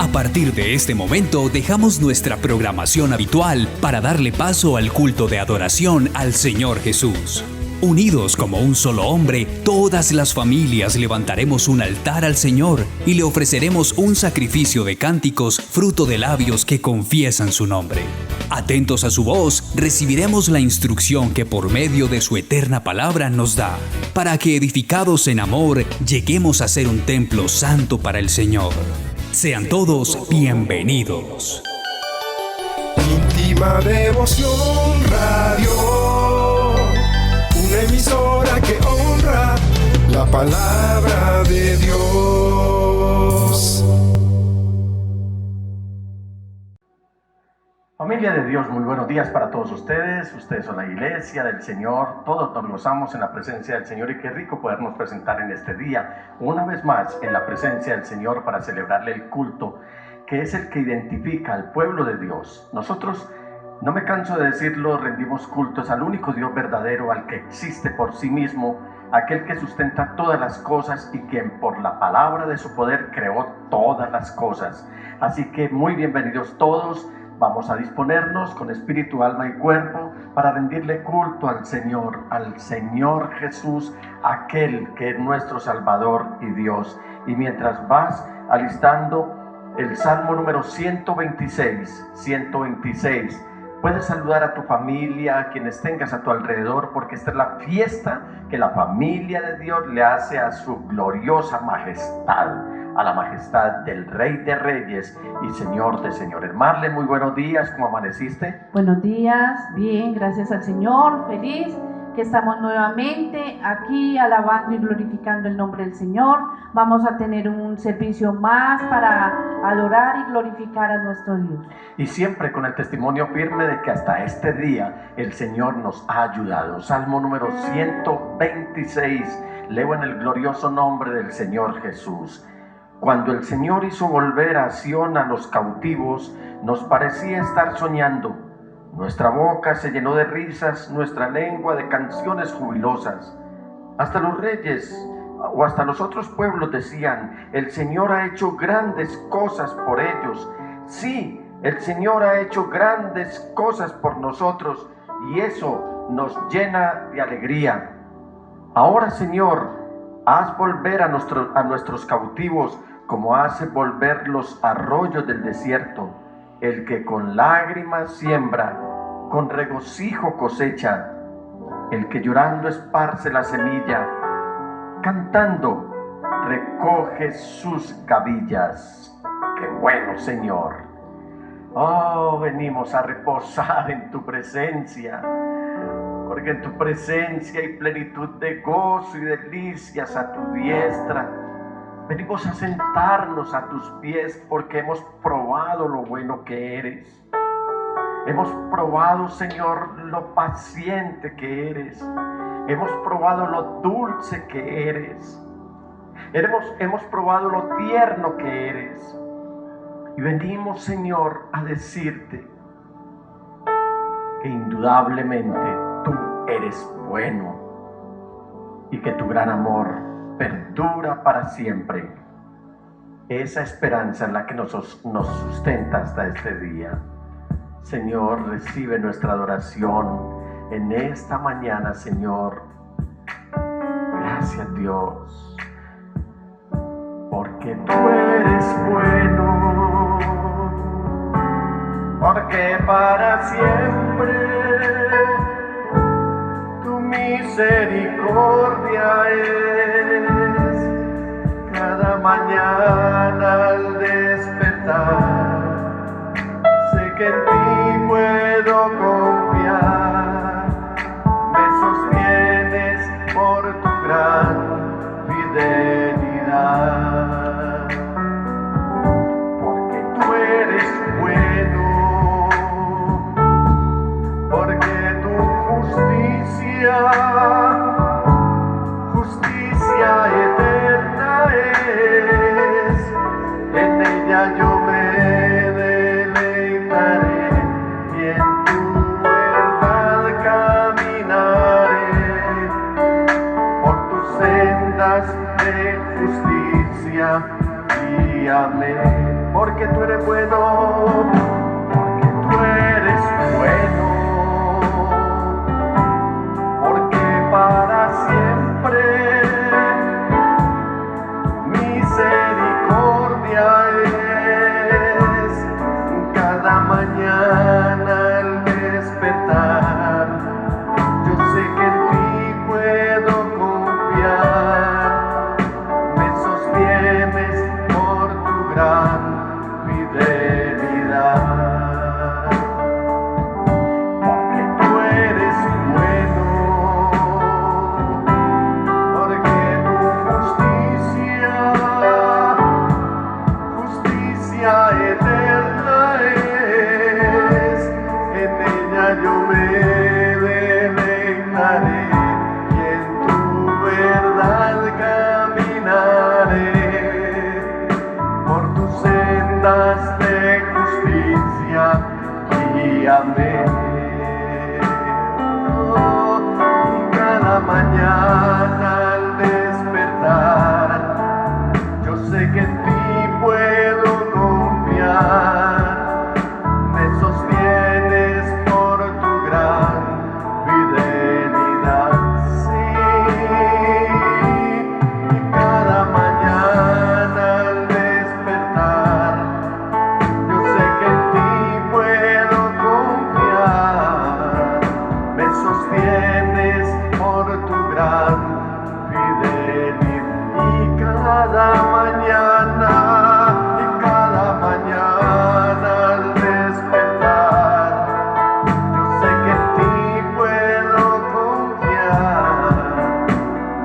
A partir de este momento dejamos nuestra programación habitual para darle paso al culto de adoración al Señor Jesús. Unidos como un solo hombre, todas las familias levantaremos un altar al Señor y le ofreceremos un sacrificio de cánticos, fruto de labios que confiesan su nombre. Atentos a su voz, recibiremos la instrucción que por medio de su eterna palabra nos da, para que edificados en amor, lleguemos a ser un templo santo para el Señor. Sean todos bienvenidos. Íntima Devoción Radio, una emisora que honra la palabra de Dios. Familia de Dios, muy buenos días para todos ustedes. Ustedes son la iglesia del Señor. Todos nos gozamos en la presencia del Señor y qué rico podernos presentar en este día, una vez más, en la presencia del Señor para celebrarle el culto, que es el que identifica al pueblo de Dios. Nosotros, no me canso de decirlo, rendimos cultos al único Dios verdadero, al que existe por sí mismo, aquel que sustenta todas las cosas y quien por la palabra de su poder creó todas las cosas. Así que muy bienvenidos todos. Vamos a disponernos con espíritu, alma y cuerpo para rendirle culto al Señor Jesús, aquel que es nuestro Salvador y Dios. Y mientras vas alistando el Salmo número 126, puedes saludar a tu familia, a quienes tengas a tu alrededor, porque esta es la fiesta que la familia de Dios le hace a su gloriosa majestad, a la majestad del Rey de Reyes y Señor de Señores. Marle, muy buenos días, ¿cómo amaneciste? Buenos días, bien, gracias al Señor, feliz que estamos nuevamente aquí alabando y glorificando el nombre del Señor. Vamos a tener un servicio más para adorar y glorificar a nuestro Dios. Y siempre con el testimonio firme de que hasta este día el Señor nos ha ayudado. Salmo número 126, leo en el glorioso nombre del Señor Jesús. Cuando el Señor hizo volver a Sión a los cautivos, nos parecía estar soñando. Nuestra boca se llenó de risas, nuestra lengua de canciones jubilosas. Hasta los reyes o hasta los otros pueblos decían: el Señor ha hecho grandes cosas por ellos. Sí, el Señor ha hecho grandes cosas por nosotros y eso nos llena de alegría. Ahora, Señor, haz volver a nuestros cautivos como hace volver los arroyos del desierto. El que con lágrimas siembra, con regocijo cosecha. El que llorando esparce la semilla, cantando recoge sus gavillas. ¡Qué bueno, Señor! Oh, venimos a reposar en tu presencia, porque en tu presencia hay plenitud de gozo y delicias a tu diestra. Venimos a sentarnos a tus pies porque hemos probado lo bueno que eres. Hemos probado, Señor, lo paciente que eres. Hemos probado lo dulce que eres. Hemos probado lo tierno que eres. Y venimos, Señor, a decirte que indudablemente tú eres bueno y que tu gran amor perdura para siempre. Esa esperanza es la que nos sustenta hasta este día. Señor, recibe nuestra adoración en esta mañana, Señor. Gracias, Dios, porque tú eres bueno, porque para siempre tu misericordia es. Cada mañana al despertar, sé que en ti puedo confiar. Me sostienes por tu gran fidelidad, porque tú eres bueno, porque tu justicia eterna es. En ella yo me deleitaré. sostienes por tu gran fidelidad. Y cada mañana al despertar, yo sé que en ti puedo confiar.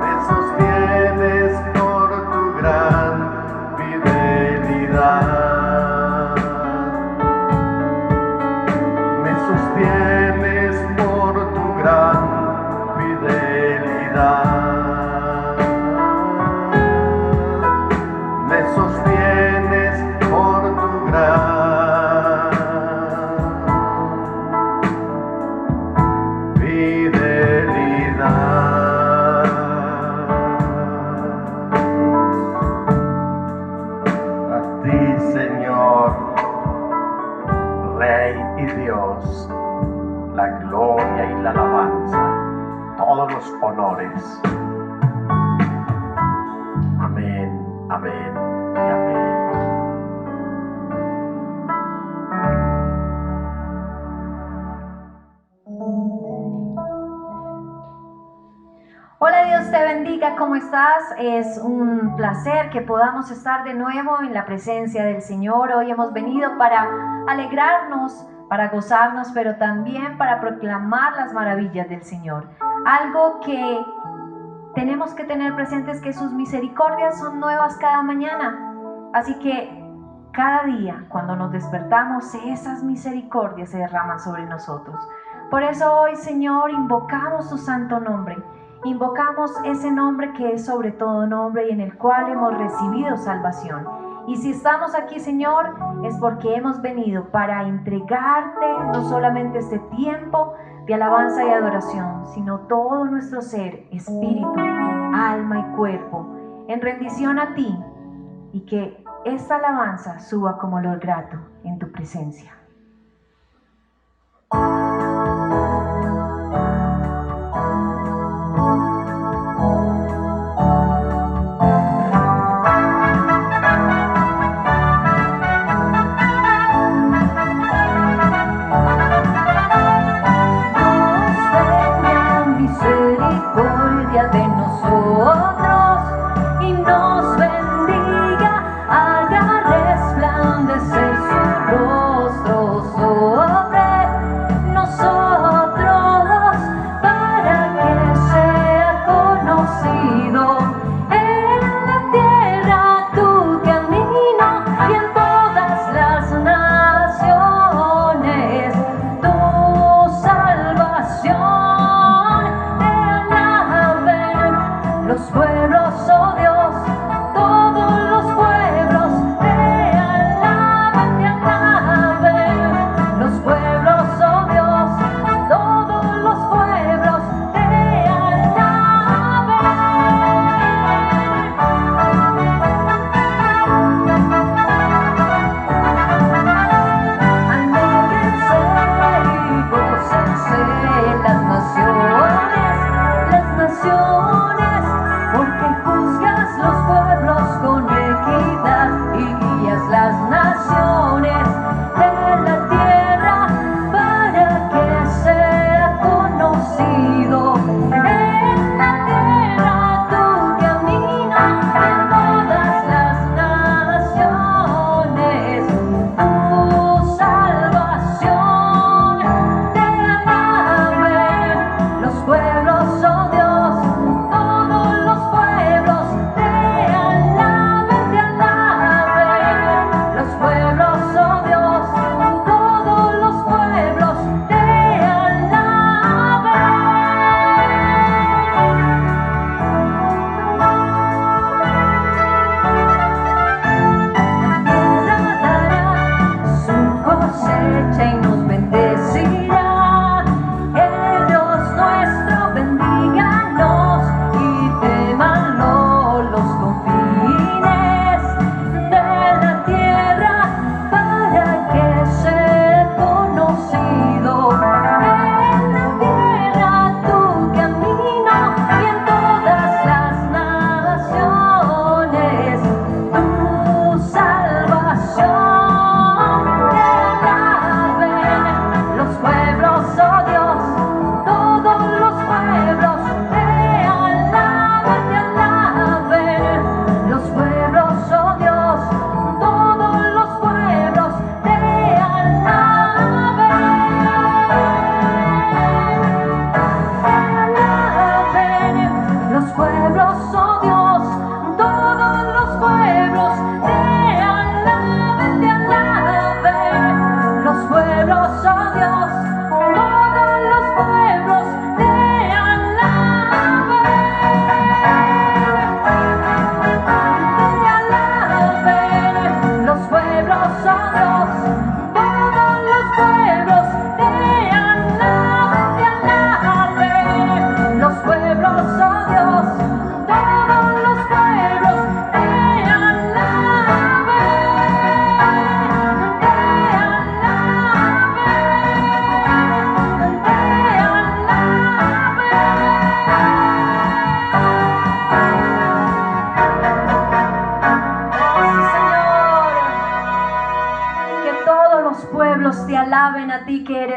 Me sostienes por tu gran fidelidad. Me sostienes por tu gran fidelidad. Me sostienes por tu gran fidelidad. A ti, Señor, Rey y Dios, la gloria y la alabanza, todos los honores. Amén, amén y amén. Hola, Dios te bendiga, ¿cómo estás? Es un placer que podamos estar de nuevo en la presencia del Señor. Hoy hemos venido para alegrarnos, para gozarnos, pero también para proclamar las maravillas del Señor. Algo que tenemos que tener presente es que sus misericordias son nuevas cada mañana. Así que cada día, cuando nos despertamos, esas misericordias se derraman sobre nosotros. Por eso hoy, Señor, invocamos tu santo nombre. Invocamos ese nombre que es sobre todo nombre y en el cual hemos recibido salvación. Y si estamos aquí, Señor, es porque hemos venido para entregarte no solamente este tiempo de alabanza y adoración, sino todo nuestro ser, espíritu, alma y cuerpo, en rendición a ti, y que esta alabanza suba como olor grato en tu presencia. De nosotros y nos bendiga, haga resplandecer su rostro sobre nosotros, para que sea conocido en la tierra tu camino y en todas las naciones tu salvación. Los pueblos, oh Dios, todos los pueblos te alaben, te alaben. Los pueblos, oh Dios, todos los pueblos te alaben. Alégrense y gócense las naciones, porque juzgas los pueblos con equidad y guías las naciones de la tierra, para que sea conocido en la tierra tu camino, en todas las naciones tu salvación. Te alaben los pueblos, oh Dios,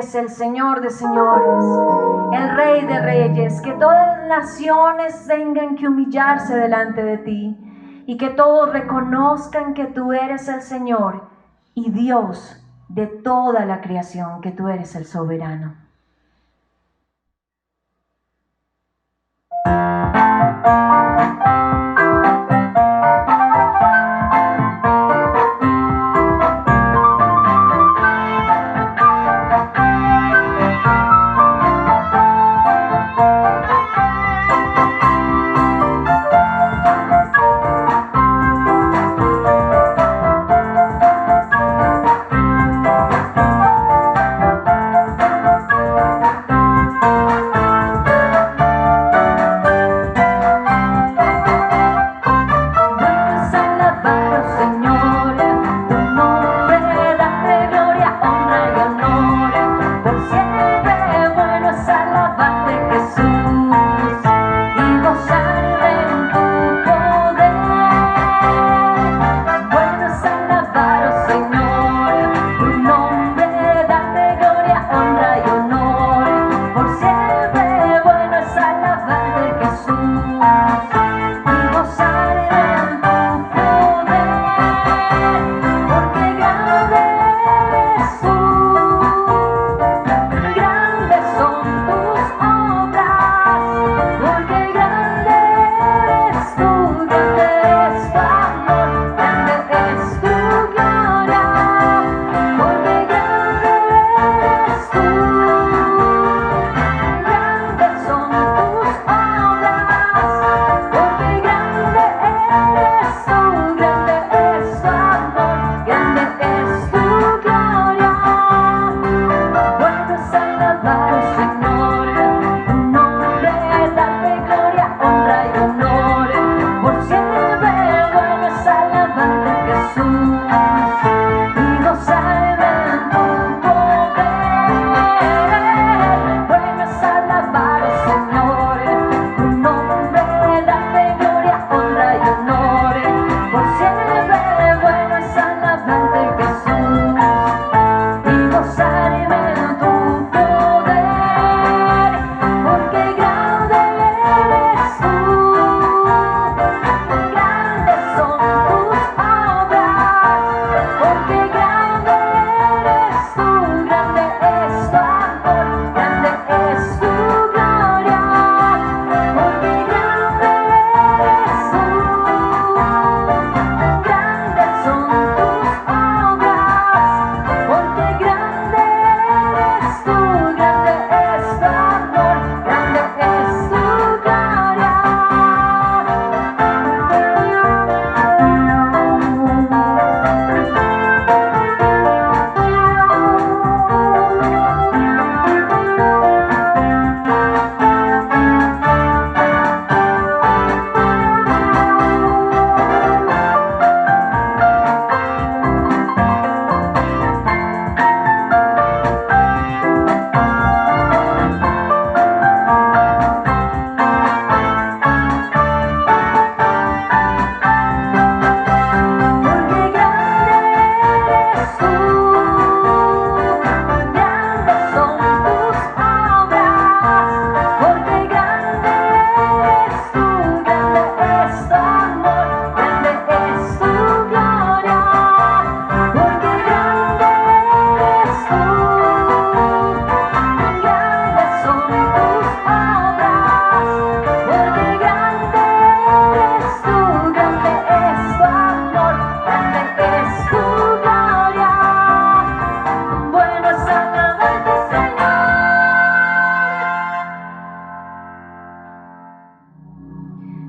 eres el Señor de señores, el Rey de reyes. Que todas las naciones tengan que humillarse delante de ti y que todos reconozcan que tú eres el Señor y Dios de toda la creación, que tú eres el soberano.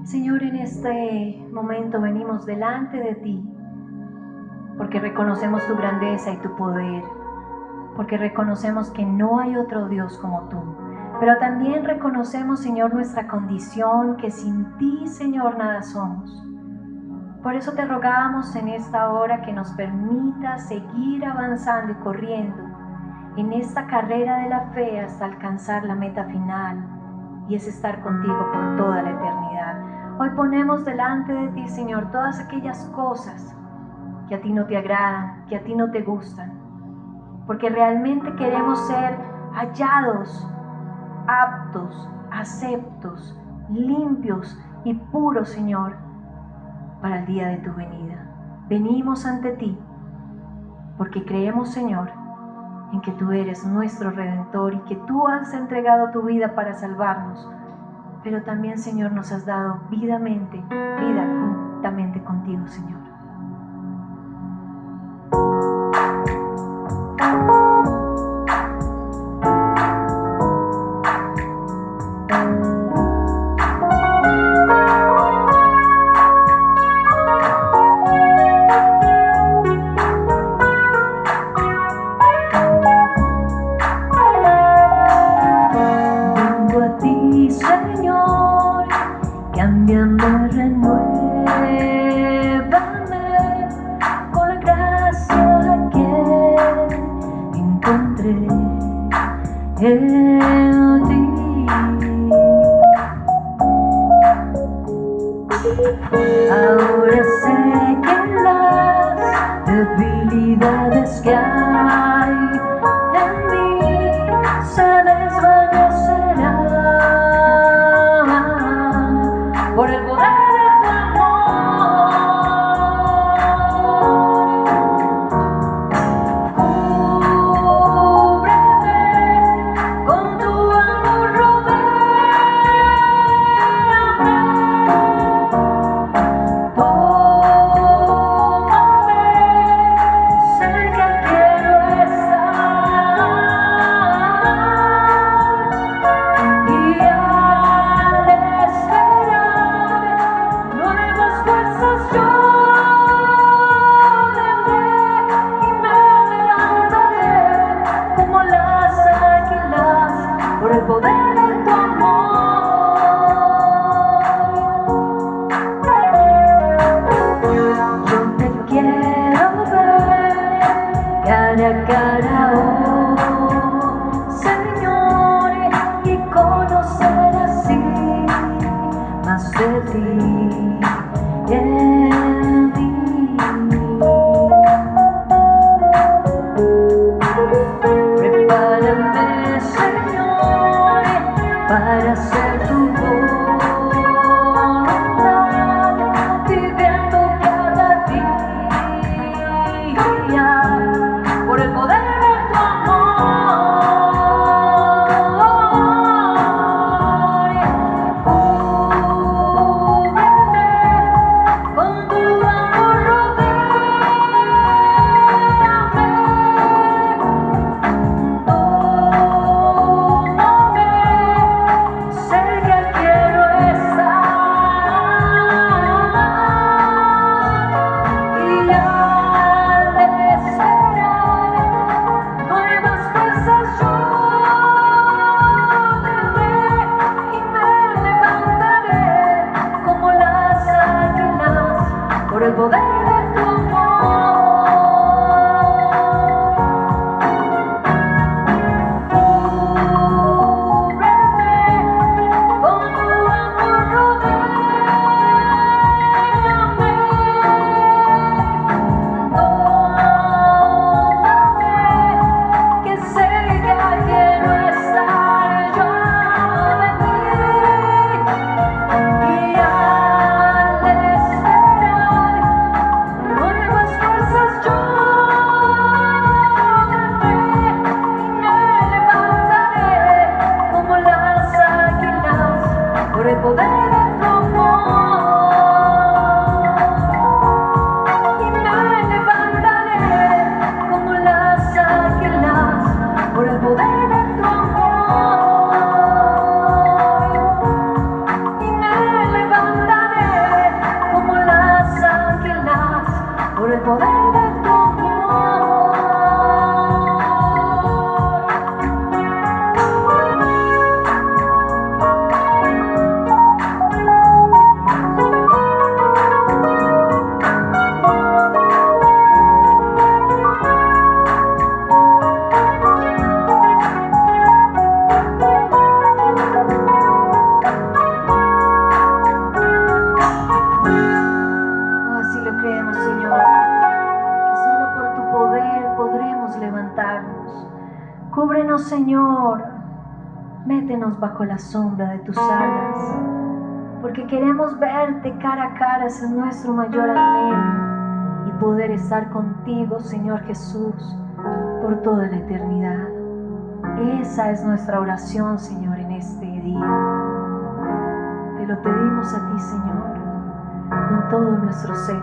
Señor, en este momento venimos delante de ti porque reconocemos tu grandeza y tu poder, porque reconocemos que no hay otro Dios como tú, pero también reconocemos, Señor, nuestra condición, que sin ti, Señor, nada somos. Por eso te rogamos en esta hora que nos permitas seguir avanzando y corriendo en esta carrera de la fe hasta alcanzar la meta final, y es estar contigo por toda la eternidad. Hoy ponemos delante de ti, Señor, todas aquellas cosas que a ti no te agradan, que a ti no te gustan, porque realmente queremos ser hallados, aptos, aceptos, limpios y puros, Señor, para el día de tu venida. Venimos ante ti porque creemos, Señor, en que tú eres nuestro Redentor y que tú has entregado tu vida para salvarnos, pero también, Señor, nos has dado vida juntamente contigo, Señor. Ahora sé que las debilidades que hay en mí se desvanecerán por el poder de tu amor. Cúbreme con tu amor, cara, oh Señor, y conocer así más de ti en mí. Prepárame, Señor, para hacer tu voluntad, viviendo cada día por el poder de tu amor. Cúbreme con tu amor, rodéame, tómame, cerca quiero estar, y al esperar nuevas fuerzas yo tendré y me levantaré como las águilas por el poder de tu amor. Cúbreme con tu amor, rodéame, tómame, que cerca quiero estar yo de ti, y al esperar nuevas fuerzas yo tendré y me levantaré como las águilas por el poder de tu amor. Y me levantaré como las águilas por el poder de tu amor. Y me levantaré como las águilas por el poder de tu amor. Señor, métenos bajo la sombra de tus alas, porque queremos verte cara a cara, ese es nuestro mayor anhelo, y poder estar contigo, Señor Jesús, por toda la eternidad. Esa es nuestra oración, Señor, en este día. Te lo pedimos a ti, Señor, con todo nuestro ser,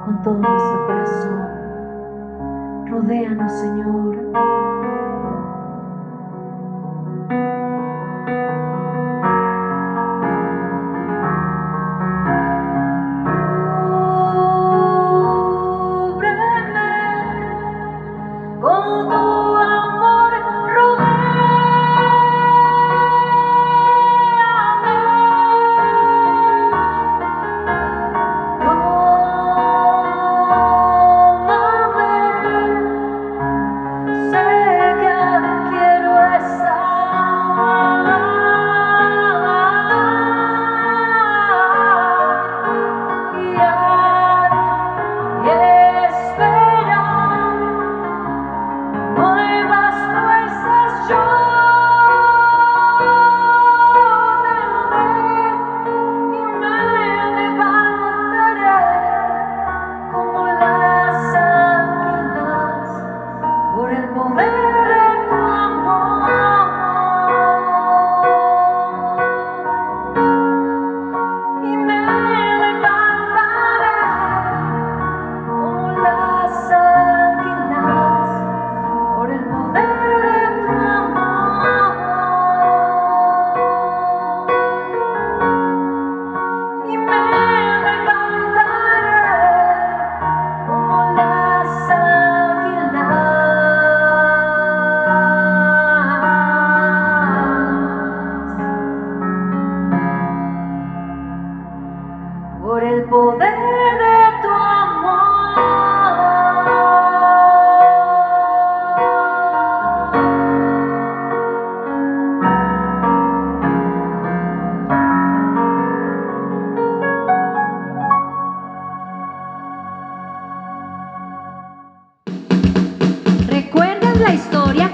con todo nuestro corazón. Rodéanos, Señor.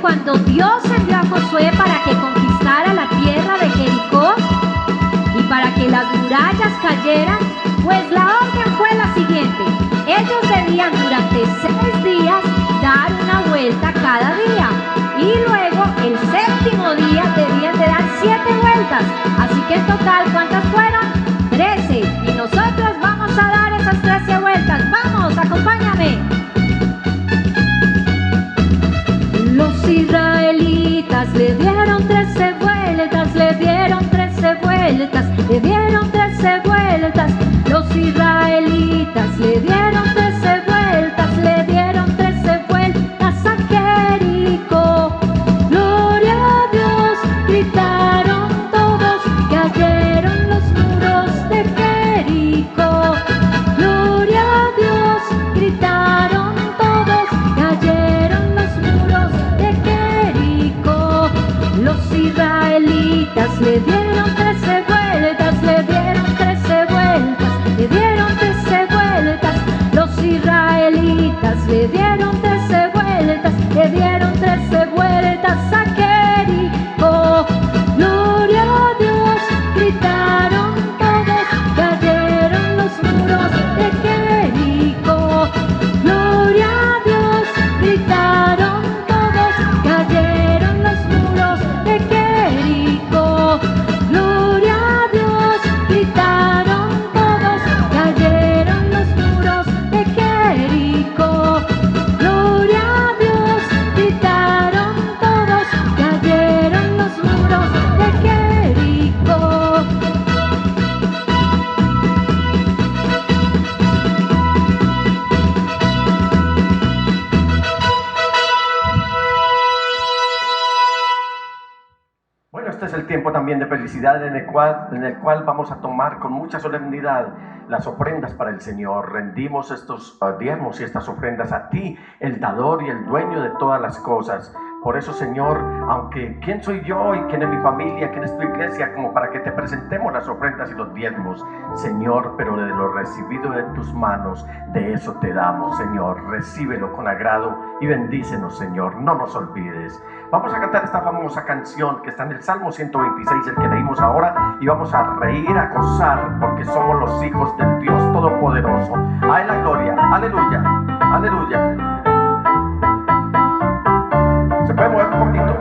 Cuando Dios envió a Josué para que conquistara la tierra de Jericó y para que las murallas cayeran, pues la orden fue la siguiente: ellos debían durante 6 días dar una vuelta cada día, y luego el 7º día debían de dar 7 vueltas. Así que en total, ¿cuántas fueron? 13. Y nosotros vamos a dar esas 13 vueltas. ¡Vamos, acompáñame! Los israelitas le dieron 13 vueltas, le dieron 13 vueltas, le dieron 13 vueltas. Los israelitas le dieron 13 vueltas, le dieron 13 vueltas a Jericó. Gloria a Dios, gritaron todos, cayeron los muros de Jericó. Gloria a Dios, gritaron todos, cayeron los muros de Jericó. Los israelitas le dieron 13 vueltas, le dieron 13 vueltas, le dieron 13 vueltas. Los israelitas le dieron 13 vueltas, le dieron 13 vueltas a Jericó. Gloria a Dios, gritaron todos, cayeron los muros de Jericó. Gloria a Dios, gritaron todos, cayeron los muros de Jericó. Gloria a Dios, gritaron todos, cayeron los muros de Jericó. Gloria a Dios, gritaron todos, cayeron los muros de Jericó. Bueno, este es el tiempo también de felicidad en el cual vamos a tomar con mucha solemnidad las ofrendas para el Señor. Rendimos estos diezmos y estas ofrendas a ti, el dador y el dueño de todas las cosas, Por eso, Señor, aunque ¿quién soy yo y quién es mi familia, quién es tu iglesia, como para que te presentemos las ofrendas y los diezmos, Señor? Pero de lo recibido de tus manos, de eso te damos, Señor. Recíbelo con agrado y bendícenos, Señor. No nos olvides. Vamos a cantar esta famosa canción que está en el Salmo 126, el que leímos ahora, y vamos a reír, a gozar, porque somos los hijos del Dios Todopoderoso. A Él la gloria. Aleluya. Aleluya. ¿Se puede mover un poquito?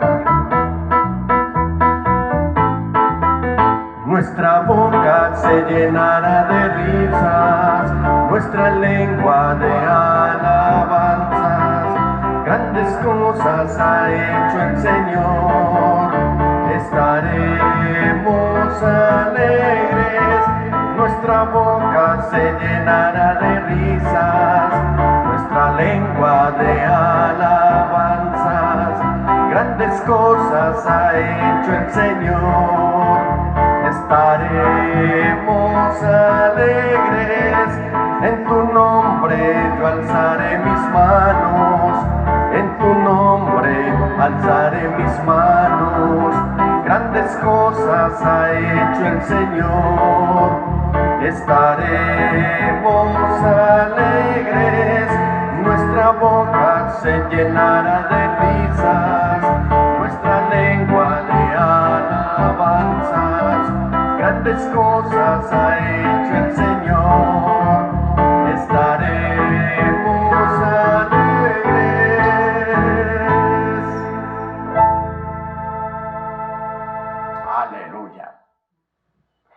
Nuestra boca se llenará de risas, nuestra lengua de alabanzas. Grandes cosas ha hecho el Señor, estaremos alegres. Nuestra boca se llenará de risas, nuestra lengua de alabanzas. Grandes cosas ha hecho el Señor, estaremos alegres. En tu nombre yo alzaré mis manos, en tu nombre alzaré mis manos. Grandes cosas ha hecho el Señor, estaremos alegres. Nuestra boca se llenará de risas, nuestra lengua de alabanzas. Grandes cosas ha hecho el Señor, estaremos alegres. Aleluya.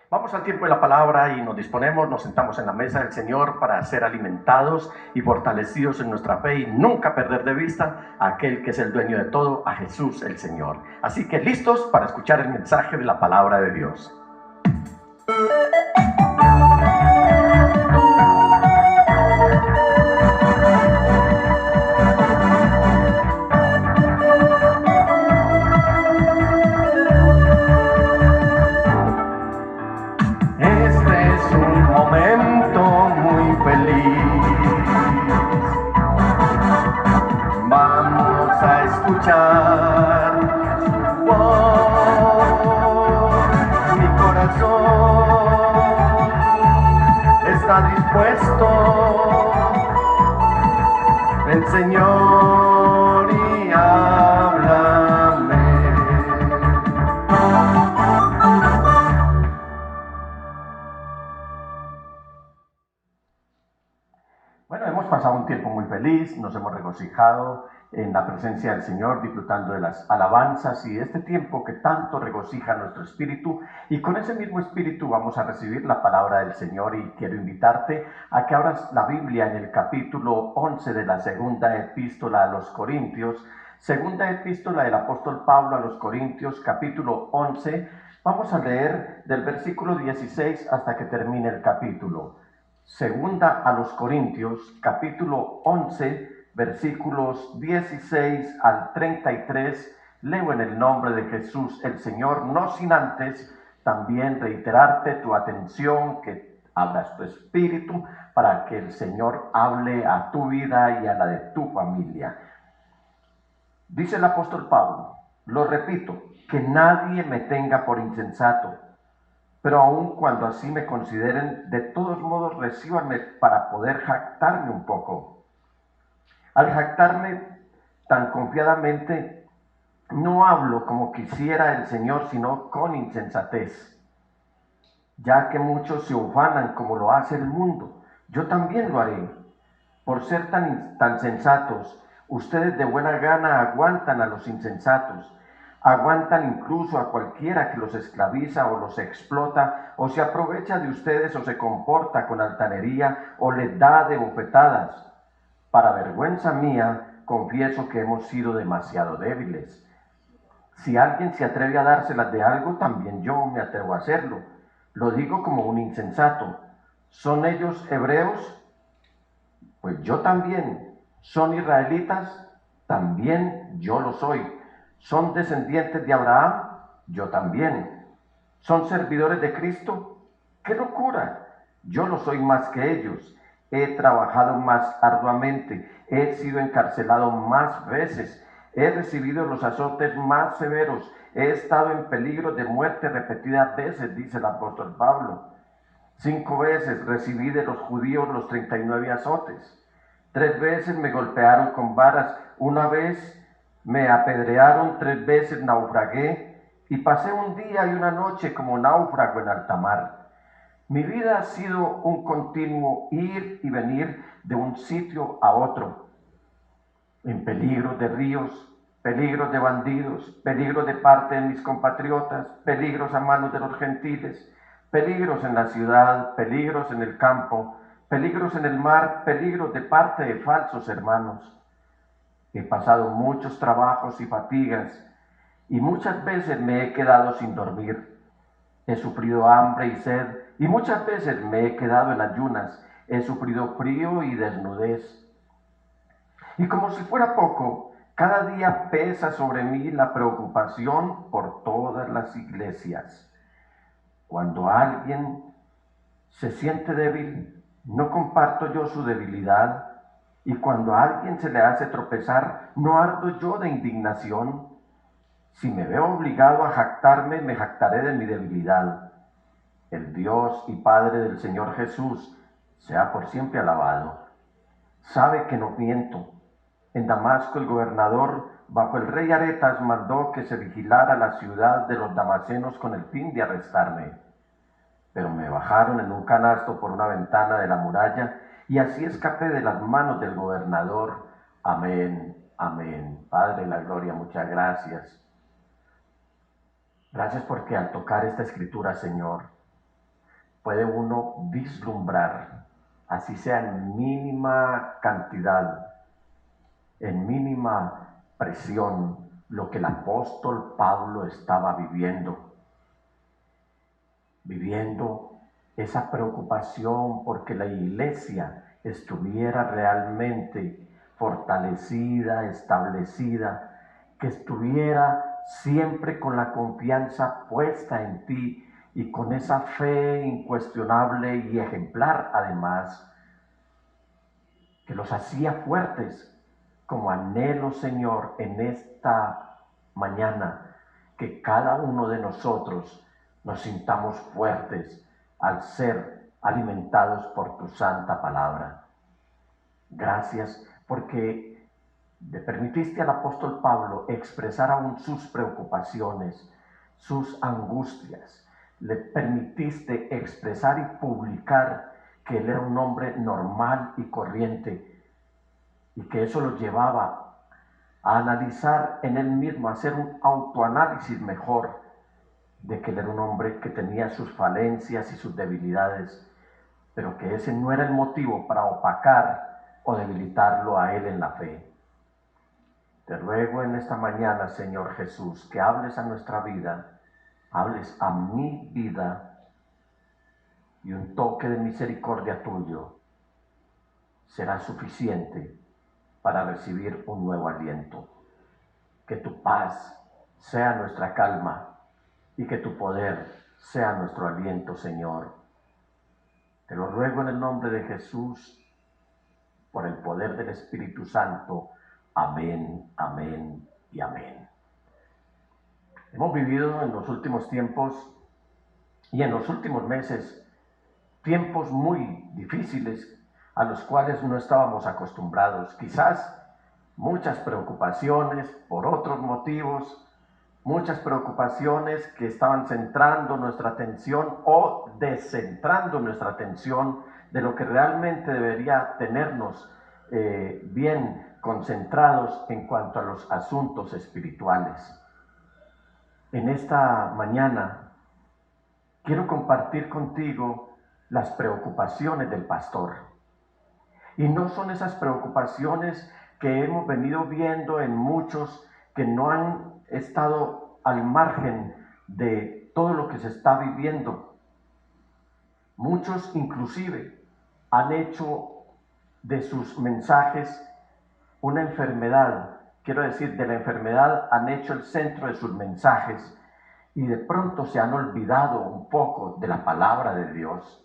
Vamos al tiempo de la palabra y nos disponemos, nos sentamos en la mesa del Señor para ser alimentados y fortalecidos en nuestra fe y nunca perder de vista a aquel que es el dueño de todo, a Jesús el Señor. Así que listos para escuchar el mensaje de la palabra de Dios. Mi corazón está dispuesto. Ven, Señor, y háblame. Bueno, hemos pasado un tiempo muy feliz, nos hemos regocijado en la presencia del Señor, disfrutando de las alabanzas y este tiempo que tanto regocija nuestro espíritu, y con ese mismo espíritu vamos a recibir la palabra del Señor. Y quiero invitarte a que abras la Biblia en el capítulo 11 de la segunda epístola a los Corintios, segunda epístola del apóstol Pablo a los Corintios, capítulo 11. Vamos a leer del versículo 16 hasta que termine el capítulo. Segunda a los Corintios, capítulo 11, versículos 16 al 33, leo en el nombre de Jesús el Señor, no sin antes también reiterarte tu atención, que abras tu espíritu para que el Señor hable a tu vida y a la de tu familia. Dice el apóstol Pablo, lo repito, que nadie me tenga por insensato, pero aun cuando así me consideren, de todos modos recíbanme para poder jactarme un poco. Al jactarme tan confiadamente, no hablo como quisiera el Señor, sino con insensatez, ya que muchos se ufanan como lo hace el mundo. Yo también lo haré. Por ser tan sensatos, ustedes de buena gana aguantan a los insensatos, aguantan incluso a cualquiera que los esclaviza o los explota, o se aprovecha de ustedes, o se comporta con altanería, o les da de bofetadas. Para vergüenza mía, confieso que hemos sido demasiado débiles. Si alguien se atreve a dárselas de algo, también yo me atrevo a hacerlo. Lo digo como un insensato. ¿Son ellos hebreos? Pues yo también. ¿Son israelitas? También yo lo soy. ¿Son descendientes de Abraham? Yo también. ¿Son servidores de Cristo? ¡Qué locura! Yo lo soy más que ellos. He trabajado más arduamente, he sido encarcelado más veces, He recibido los azotes más severos. He estado en peligro de muerte repetidas veces, dice el apóstol Pablo. 5 veces recibí de los judíos los 39 azotes. 3 veces me golpearon con varas. 1 vez me apedrearon. 3 veces naufragué. Y pasé un día y una noche como náufrago en alta mar. Mi vida ha sido un continuo ir y venir de un sitio a otro, en peligros de ríos, peligros de bandidos, peligros de parte de mis compatriotas, peligros a manos de los gentiles, peligros en la ciudad, peligros en el campo, peligros en el mar, peligros de parte de falsos hermanos. He pasado muchos trabajos y fatigas, y muchas veces me he quedado sin dormir. He sufrido hambre y sed, y muchas veces me he quedado en ayunas. He sufrido frío y desnudez. Y como si fuera poco, cada día pesa sobre mí la preocupación por todas las iglesias. Cuando alguien se siente débil, no comparto yo su debilidad. Y cuando a alguien se le hace tropezar, no ardo yo de indignación. Si me veo obligado a jactarme, me jactaré de mi debilidad. El Dios y Padre del Señor Jesús sea por siempre alabado. Sabe que no miento. En Damasco el gobernador, bajo el rey Aretas, mandó que se vigilara la ciudad de los damasenos con el fin de arrestarme. Pero me bajaron en un canasto por una ventana de la muralla, y así escapé de las manos del gobernador. Amén, amén. Padre de la gloria, muchas gracias. Gracias porque al tocar esta escritura, Señor, puede uno vislumbrar, así sea en mínima cantidad, en mínima presión, lo que el apóstol Pablo estaba viviendo esa preocupación porque la iglesia estuviera realmente fortalecida, establecida, que estuviera siempre con la confianza puesta en ti y con esa fe incuestionable y ejemplar además, que los hacía fuertes. Como anhelo, Señor, en esta mañana, que cada uno de nosotros nos sintamos fuertes al ser alimentados por tu santa palabra. Gracias porque le permitiste al apóstol Pablo expresar aún sus preocupaciones, sus angustias. Le permitiste expresar y publicar que él era un hombre normal y corriente, y que eso lo llevaba a analizar en él mismo, a hacer un autoanálisis mejor de que él era un hombre que tenía sus falencias y sus debilidades, pero que ese no era el motivo para opacar o debilitarlo a él en la fe. Te ruego en esta mañana, Señor Jesús, que hables a nuestra vida, hables a mi vida, y un toque de misericordia tuyo será suficiente para recibir un nuevo aliento. Que tu paz sea nuestra calma y que tu poder sea nuestro aliento, Señor. Te lo ruego en el nombre de Jesús, por el poder del Espíritu Santo. Amén, amén y amén. Hemos vivido en los últimos tiempos y en los últimos meses tiempos muy difíciles a los cuales no estábamos acostumbrados. Quizás muchas preocupaciones por otros motivos, muchas preocupaciones que estaban centrando nuestra atención o descentrando nuestra atención de lo que realmente debería tenernos bien concentrados en cuanto a los asuntos espirituales. En esta mañana quiero compartir contigo las preocupaciones del pastor. Y no son esas preocupaciones que hemos venido viendo en muchos que no han estado al margen de todo lo que se está viviendo. Muchos inclusive han hecho de sus mensajes una enfermedad. Quiero decir, de la enfermedad han hecho el centro de sus mensajes y de pronto se han olvidado un poco de la palabra de Dios.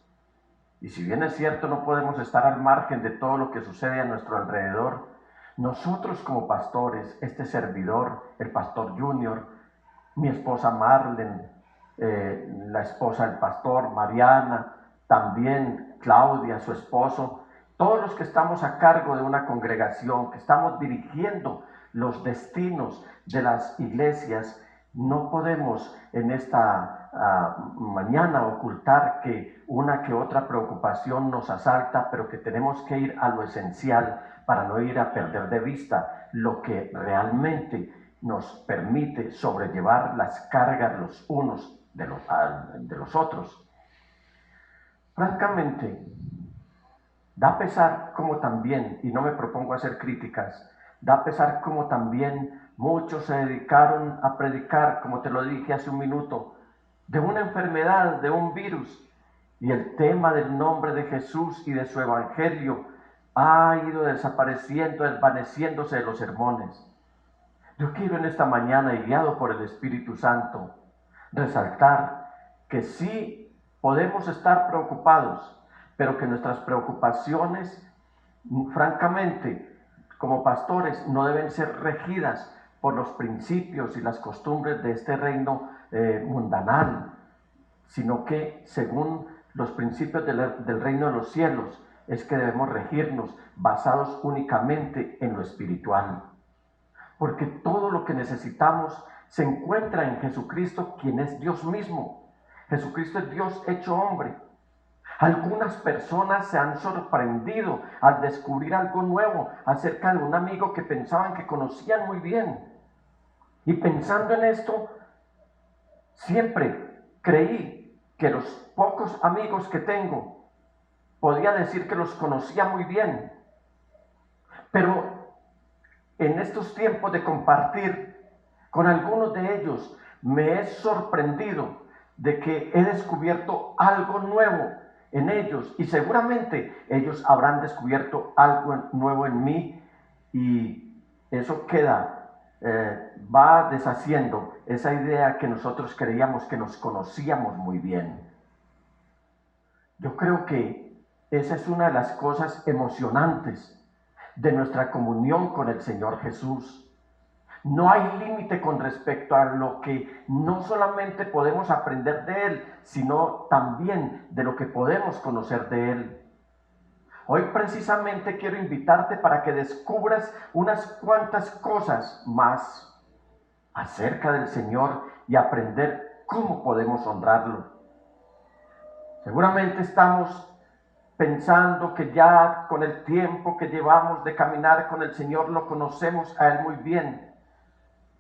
Y si bien es cierto, no podemos estar al margen de todo lo que sucede a nuestro alrededor, Nosotros como pastores, este servidor, el pastor Junior, mi esposa Marlene, la esposa del pastor Mariana, también Claudia, su esposo, todos los que estamos a cargo de una congregación, que estamos dirigiendo los destinos de las iglesias, no podemos en esta mañana ocultar que una que otra preocupación nos asalta, pero que tenemos que ir a lo esencial para no ir a perder de vista lo que realmente nos permite sobrellevar las cargas los unos de los otros. Francamente, da pesar como también, y no me propongo hacer críticas, da pesar como también muchos se dedicaron a predicar, como te lo dije hace un minuto, de una enfermedad, de un virus, y el tema del nombre de Jesús y de su evangelio ha ido desapareciendo, desvaneciéndose de los sermones. Yo quiero en esta mañana, y guiado por el Espíritu Santo, resaltar que sí podemos estar preocupados, pero que nuestras preocupaciones, francamente, como pastores, no deben ser regidas por los principios y las costumbres de este reino mundanal, sino que según los principios del reino de los cielos es que debemos regirnos basados únicamente en lo espiritual. Porque todo lo que necesitamos se encuentra en Jesucristo, quien es Dios mismo. Jesucristo es Dios hecho hombre. Algunas personas se han sorprendido al descubrir algo nuevo acerca de un amigo que pensaban que conocían muy bien. Y pensando en esto, siempre creí que los pocos amigos que tengo, podía decir que los conocía muy bien. Pero en estos tiempos de compartir con algunos de ellos, me he sorprendido de que he descubierto algo nuevo en ellos, y seguramente ellos habrán descubierto algo nuevo en mí, y eso va deshaciendo esa idea que nosotros creíamos que nos conocíamos muy bien. Yo creo que esa es una de las cosas emocionantes de nuestra comunión con el Señor Jesús. No hay límite con respecto a lo que no solamente podemos aprender de Él, sino también de lo que podemos conocer de Él. Hoy precisamente quiero invitarte para que descubras unas cuantas cosas más acerca del Señor y aprender cómo podemos honrarlo. Seguramente estamos pensando que ya con el tiempo que llevamos de caminar con el Señor lo conocemos a Él muy bien.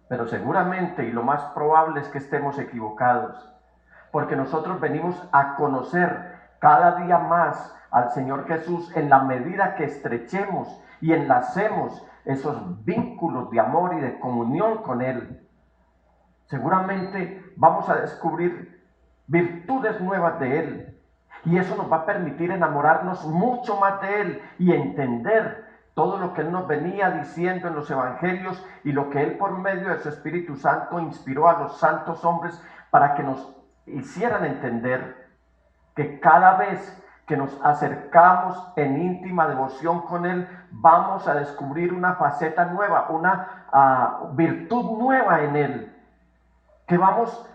Pero seguramente, y lo más probable es que estemos equivocados, porque nosotros venimos a conocer cada día más al Señor Jesús en la medida que estrechemos y enlacemos esos vínculos de amor y de comunión con Él. Seguramente vamos a descubrir virtudes nuevas de Él, y eso nos va a permitir enamorarnos mucho más de Él y entender todo lo que Él nos venía diciendo en los evangelios y lo que Él por medio de su Espíritu Santo inspiró a los santos hombres para que nos hicieran entender que cada vez que nos acercamos en íntima devoción con Él, vamos a descubrir una faceta nueva, una virtud nueva en Él, que vamos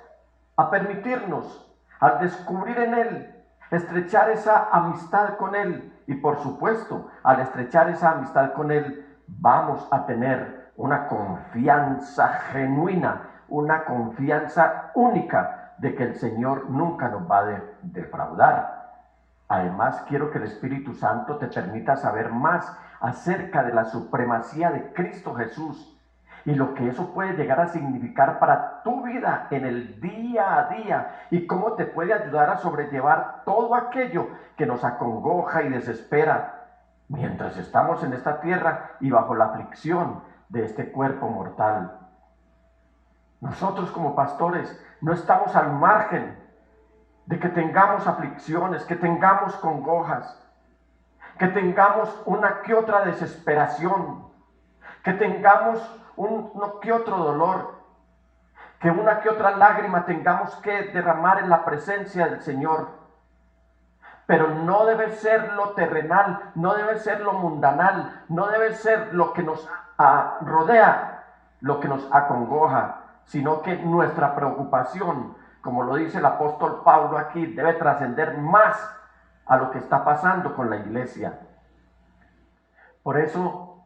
a permitirnos, al descubrir en Él, estrechar esa amistad con Él. Y por supuesto, al estrechar esa amistad con Él, vamos a tener una confianza genuina, una confianza única de que el Señor nunca nos va a defraudar. Además, quiero que el Espíritu Santo te permita saber más acerca de la supremacía de Cristo Jesús y lo que eso puede llegar a significar para tu vida en el día a día, y cómo te puede ayudar a sobrellevar todo aquello que nos acongoja y desespera mientras estamos en esta tierra y bajo la aflicción de este cuerpo mortal. Nosotros como pastores no estamos al margen de que tengamos aflicciones, que tengamos congojas, que tengamos una que otra desesperación, que tengamos uno que otro dolor, que una que otra lágrima tengamos que derramar en la presencia del Señor. Pero no debe ser lo terrenal, no debe ser lo mundanal, no debe ser lo que nos rodea, lo que nos acongoja, sino que nuestra preocupación, como lo dice el apóstol Pablo aquí, debe trascender más a lo que está pasando con la iglesia. Por eso,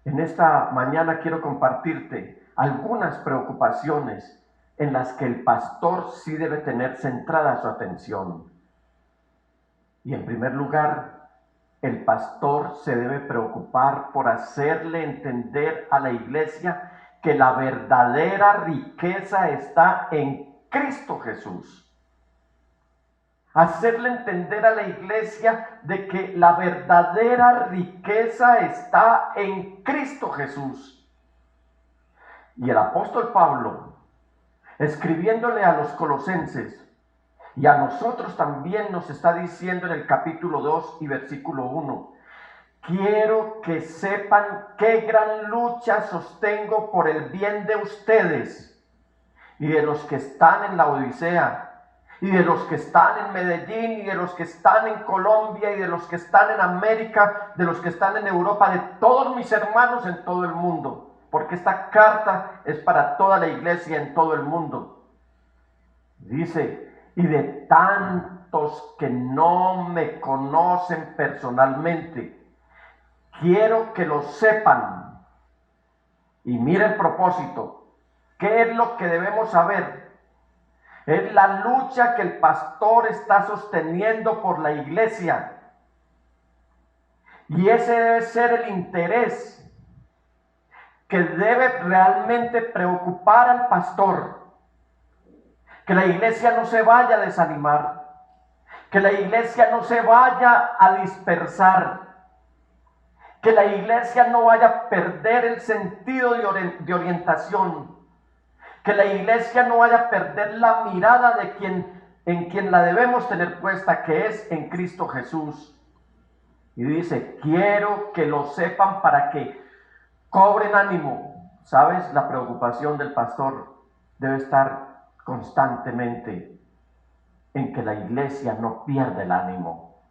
en esta mañana quiero compartirte algunas preocupaciones en las que el pastor sí debe tener centrada su atención. Y en primer lugar, el pastor se debe preocupar por hacerle entender a la iglesia que la verdadera riqueza está en Cristo Jesús. Hacerle entender a la iglesia de que la verdadera riqueza está en Cristo Jesús. Y el apóstol Pablo, escribiéndole a los colosenses, y a nosotros también nos está diciendo en el capítulo 2 y versículo 1, quiero que sepan qué gran lucha sostengo por el bien de ustedes y de los que están en la Odisea, y de los que están en Medellín, y de los que están en Colombia, y de los que están en América, de los que están en Europa, de todos mis hermanos en todo el mundo, porque esta carta es para toda la iglesia en todo el mundo. Dice, y de tantos que no me conocen personalmente, quiero que lo sepan. Y mira el propósito. ¿Qué es lo que debemos saber? Es la lucha que el pastor está sosteniendo por la iglesia. Y ese debe ser el interés que debe realmente preocupar al pastor. Que la iglesia no se vaya a desanimar, que la iglesia no se vaya a dispersar, que la iglesia no vaya a perder el sentido de orientación, que la iglesia no vaya a perder la mirada en quien la debemos tener puesta, que es en Cristo Jesús. Y dice, quiero que lo sepan para que cobren ánimo. ¿Sabes? La preocupación del pastor debe estar constantemente en que la iglesia no pierda el ánimo.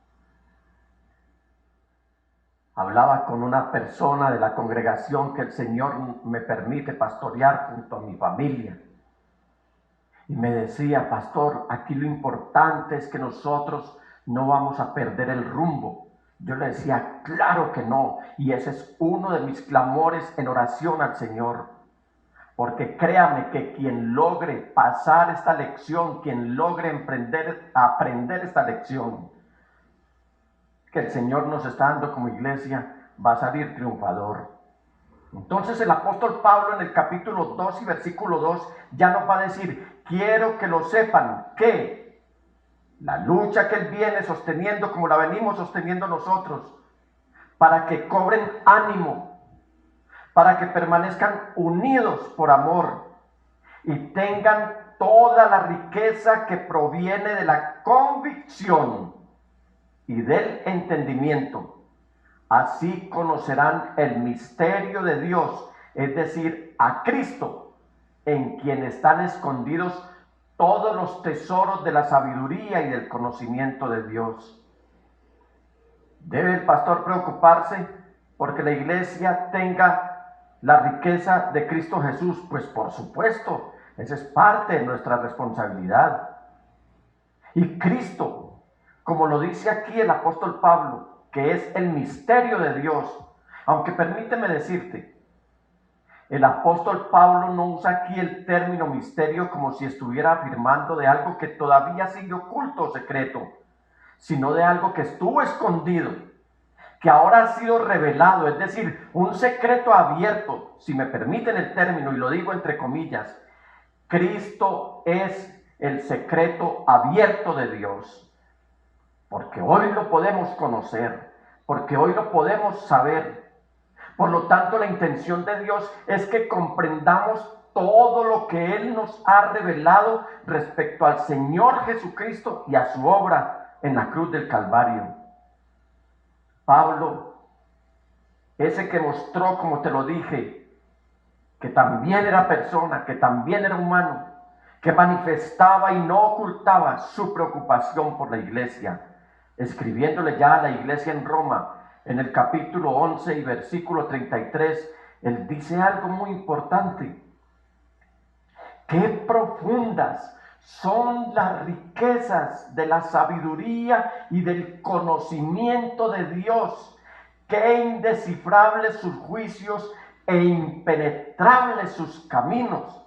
Hablaba con una persona de la congregación que el Señor me permite pastorear junto a mi familia, y me decía, pastor, aquí lo importante es que nosotros no vamos a perder el rumbo. Yo le decía, claro que no, y ese es uno de mis clamores en oración al Señor. Porque créame que quien logre pasar esta lección, quien logre aprender esta lección que el Señor nos está dando como iglesia, va a salir triunfador. Entonces el apóstol Pablo en el capítulo 2 y versículo 2 ya nos va a decir, quiero que lo sepan, que la lucha que él viene sosteniendo como la venimos sosteniendo nosotros, para que cobren ánimo, para que permanezcan unidos por amor y tengan toda la riqueza que proviene de la convicción y del entendimiento. Así conocerán el misterio de Dios, es decir, a Cristo, en quien están escondidos todos los tesoros de la sabiduría y del conocimiento de Dios. ¿Debe el pastor preocuparse porque la iglesia tenga la riqueza de Cristo Jesús? Pues por supuesto, esa es parte de nuestra responsabilidad. Y Cristo, como lo dice aquí el apóstol Pablo, que es el misterio de Dios, aunque permíteme decirte, el apóstol Pablo no usa aquí el término misterio como si estuviera afirmando de algo que todavía sigue oculto o secreto, sino de algo que estuvo escondido, que ahora ha sido revelado, es decir, un secreto abierto, si me permiten el término, y lo digo entre comillas. Cristo es el secreto abierto de Dios, porque hoy lo podemos conocer, porque hoy lo podemos saber. Por lo tanto, la intención de Dios es que comprendamos todo lo que Él nos ha revelado respecto al Señor Jesucristo y a su obra en la cruz del Calvario. Pablo, ese que mostró, como te lo dije, que también era persona, que también era humano, que manifestaba y no ocultaba su preocupación por la iglesia, escribiéndole ya a la iglesia en Roma, en el capítulo 11 y versículo 33, él dice algo muy importante. Qué profundas son las riquezas de la sabiduría y del conocimiento de Dios. Qué indescifrables sus juicios e impenetrables sus caminos.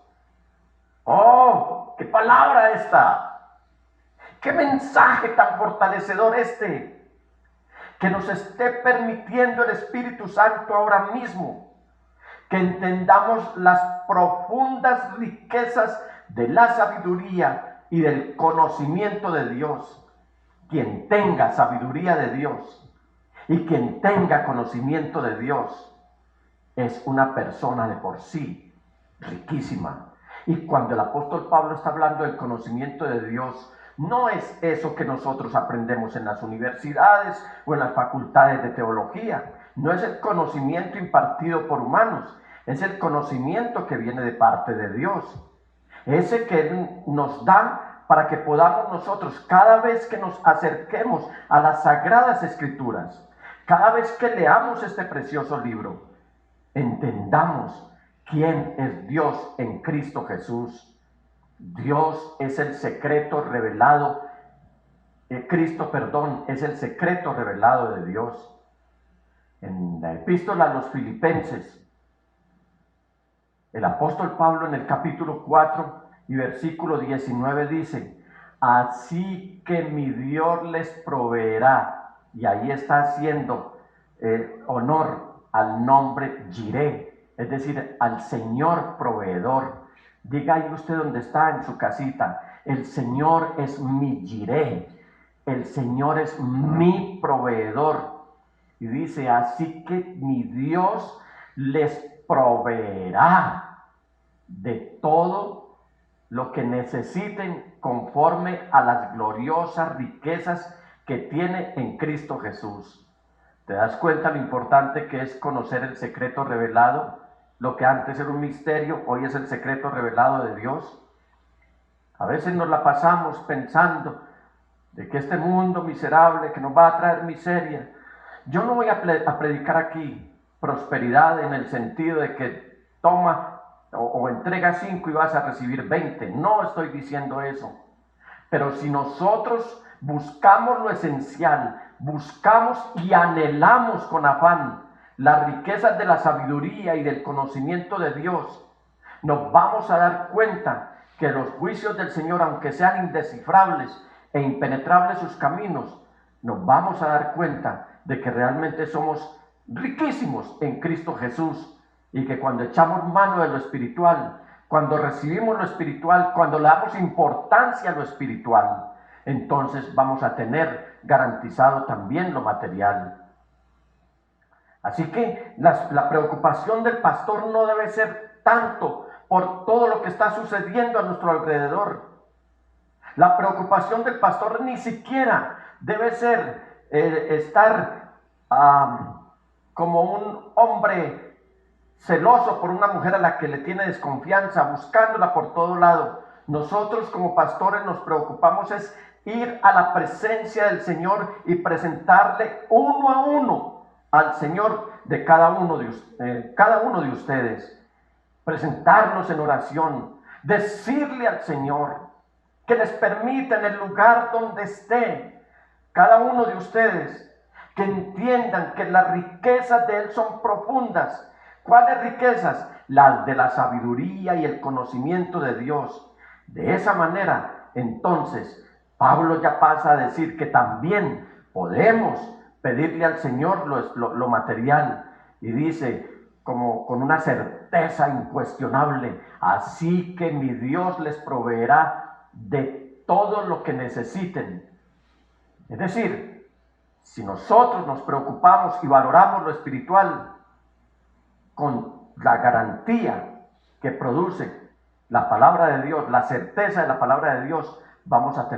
¡Oh, qué palabra esta! ¡Qué mensaje tan fortalecedor este! Que nos esté permitiendo el Espíritu Santo ahora mismo, que entendamos las profundas riquezas de la sabiduría y del conocimiento de Dios. Quien tenga sabiduría de Dios y quien tenga conocimiento de Dios es una persona de por sí riquísima. Y cuando el apóstol Pablo está hablando del conocimiento de Dios, no es eso que nosotros aprendemos en las universidades o en las facultades de teología. No es el conocimiento impartido por humanos, es el conocimiento que viene de parte de Dios. Ese que Él nos da para que podamos nosotros, cada vez que nos acerquemos a las Sagradas Escrituras, cada vez que leamos este precioso libro, entendamos quién es Dios en Cristo Jesús. Dios es el secreto revelado, Cristo es el secreto revelado de Dios. En la epístola a los Filipenses, el apóstol Pablo en el capítulo 4 y versículo 19 dice: así que mi Dios les proveerá. Y ahí está haciendo honor al nombre Jireh, es decir, al Señor proveedor. Diga ahí usted donde está en su casita: el Señor es mi Jireh, el Señor es mi proveedor. Y dice: así que mi Dios les proveerá de todo lo que necesiten conforme a las gloriosas riquezas que tiene en Cristo Jesús. ¿Te das cuenta lo importante que es conocer el secreto revelado? Lo que antes era un misterio, hoy es el secreto revelado de Dios. A veces nos la pasamos pensando de que este mundo miserable que nos va a traer miseria. Yo no voy a predicar aquí prosperidad en el sentido de que toma o entrega 5 y vas a recibir 20. No estoy diciendo eso. Pero si nosotros buscamos lo esencial, buscamos y anhelamos con afán las riquezas de la sabiduría y del conocimiento de Dios, nos vamos a dar cuenta que los juicios del Señor, aunque sean indescifrables e impenetrables sus caminos, nos vamos a dar cuenta de que realmente somos riquísimos en Cristo Jesús, y que cuando echamos mano de lo espiritual, cuando recibimos lo espiritual, cuando le damos importancia a lo espiritual, entonces vamos a tener garantizado también lo material. Así que la preocupación del pastor no debe ser tanto por todo lo que está sucediendo a nuestro alrededor. La preocupación del pastor ni siquiera debe ser estar como un hombre celoso por una mujer a la que le tiene desconfianza, buscándola por todo lado. Nosotros como pastores nos preocupamos es ir a la presencia del Señor y presentarle uno a uno al Señor de cada uno de ustedes. Presentarnos en oración, decirle al Señor que les permita en el lugar donde esté cada uno de ustedes, que entiendan que las riquezas de Él son profundas. ¿Cuáles riquezas? Las de la sabiduría y el conocimiento de Dios. De esa manera, entonces, Pablo ya pasa a decir que también podemos pedirle al Señor lo material. Y dice, como con una certeza incuestionable: así que mi Dios les proveerá de todo lo que necesiten. Es decir, si nosotros nos preocupamos y valoramos lo espiritual con la garantía que produce la palabra de Dios, la certeza de la palabra de Dios, vamos a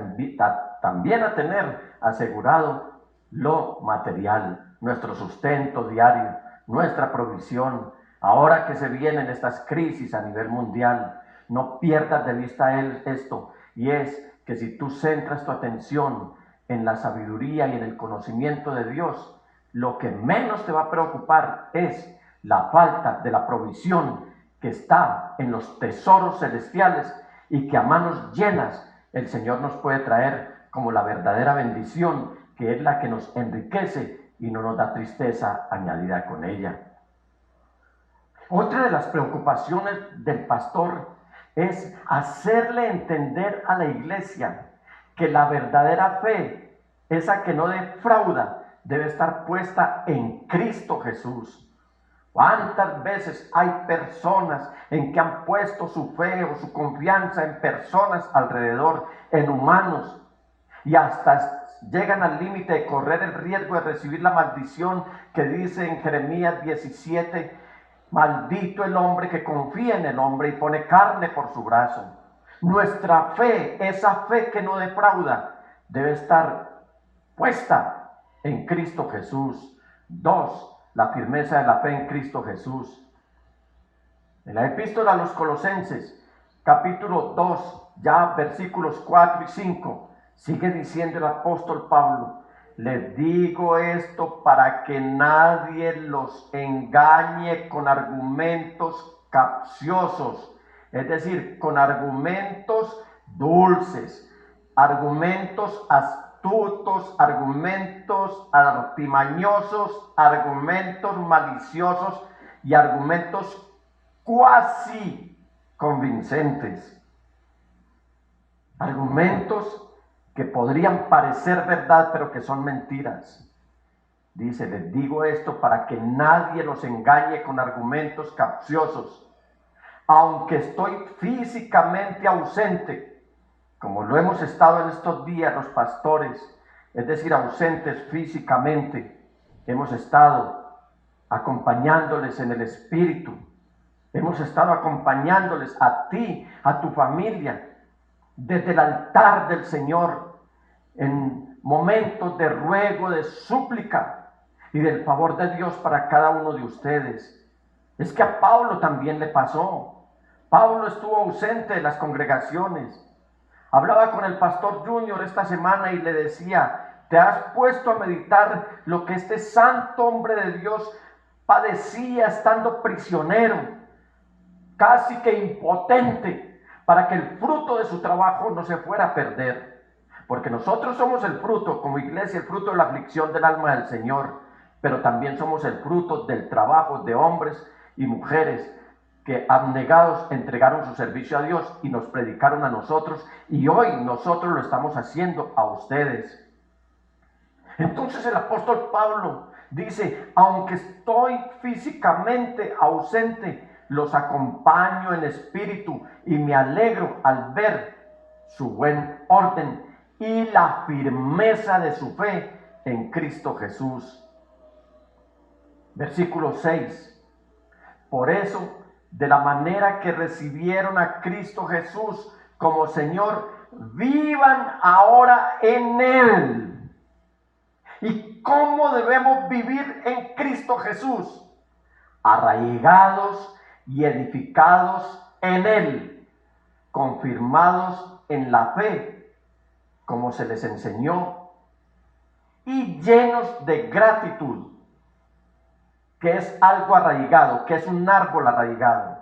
también a tener asegurado lo material, nuestro sustento diario, nuestra provisión. Ahora que se vienen estas crisis a nivel mundial, no pierdas de vista esto, y es que si tú centras tu atención en la sabiduría y en el conocimiento de Dios, lo que menos te va a preocupar es la falta de la provisión que está en los tesoros celestiales y que a manos llenas el Señor nos puede traer como la verdadera bendición, que es la que nos enriquece y no nos da tristeza añadida con ella. Otra de las preocupaciones del pastor es hacerle entender a la iglesia que la verdadera fe, esa que no defrauda, debe estar puesta en Cristo Jesús. ¿Cuántas veces hay personas en que han puesto su fe o su confianza en personas alrededor, en humanos, y hasta llegan al límite de correr el riesgo de recibir la maldición que dice en Jeremías 17, maldito el hombre que confía en el hombre y pone carne por su brazo? Nuestra fe, esa fe que no defrauda, debe estar puesta en Cristo Jesús. 2. La firmeza de la fe en Cristo Jesús. En la epístola a los Colosenses, capítulo 2, ya versículos 4 y 5, sigue diciendo el apóstol Pablo: les digo esto para que nadie los engañe con argumentos capciosos, es decir, con argumentos dulces, argumentos astutos, argumentos artimañosos, argumentos maliciosos y argumentos cuasi convincentes. Argumentos que podrían parecer verdad, pero que son mentiras. Dice, les digo esto para que nadie los engañe con argumentos capciosos. Aunque estoy físicamente ausente, como lo hemos estado en estos días los pastores, es decir, ausentes físicamente, hemos estado acompañándoles en el Espíritu, hemos estado acompañándoles a ti, a tu familia, desde el altar del Señor, en momentos de ruego, de súplica y del favor de Dios para cada uno de ustedes. Es que a Pablo también le pasó. Pablo estuvo ausente de las congregaciones. Hablaba con el pastor Junior esta semana y le decía: ¿te has puesto a meditar lo que este santo hombre de Dios padecía estando prisionero, casi que impotente, para que el fruto de su trabajo no se fuera a perder? Porque nosotros somos el fruto, como iglesia, el fruto de la aflicción del alma del Señor, pero también somos el fruto del trabajo de hombres y mujeres que abnegados entregaron su servicio a Dios y nos predicaron a nosotros, y hoy nosotros lo estamos haciendo a ustedes. Entonces el apóstol Pablo dice: aunque estoy físicamente ausente, los acompaño en espíritu y me alegro al ver su buen orden y la firmeza de su fe en Cristo Jesús. Versículo 6. Por eso, de la manera que recibieron a Cristo Jesús como Señor, vivan ahora en Él. ¿Y cómo debemos vivir en Cristo Jesús? Arraigados y edificados en Él, confirmados en la fe, como se les enseñó, y llenos de gratitud. Que es algo arraigado, que es un árbol arraigado,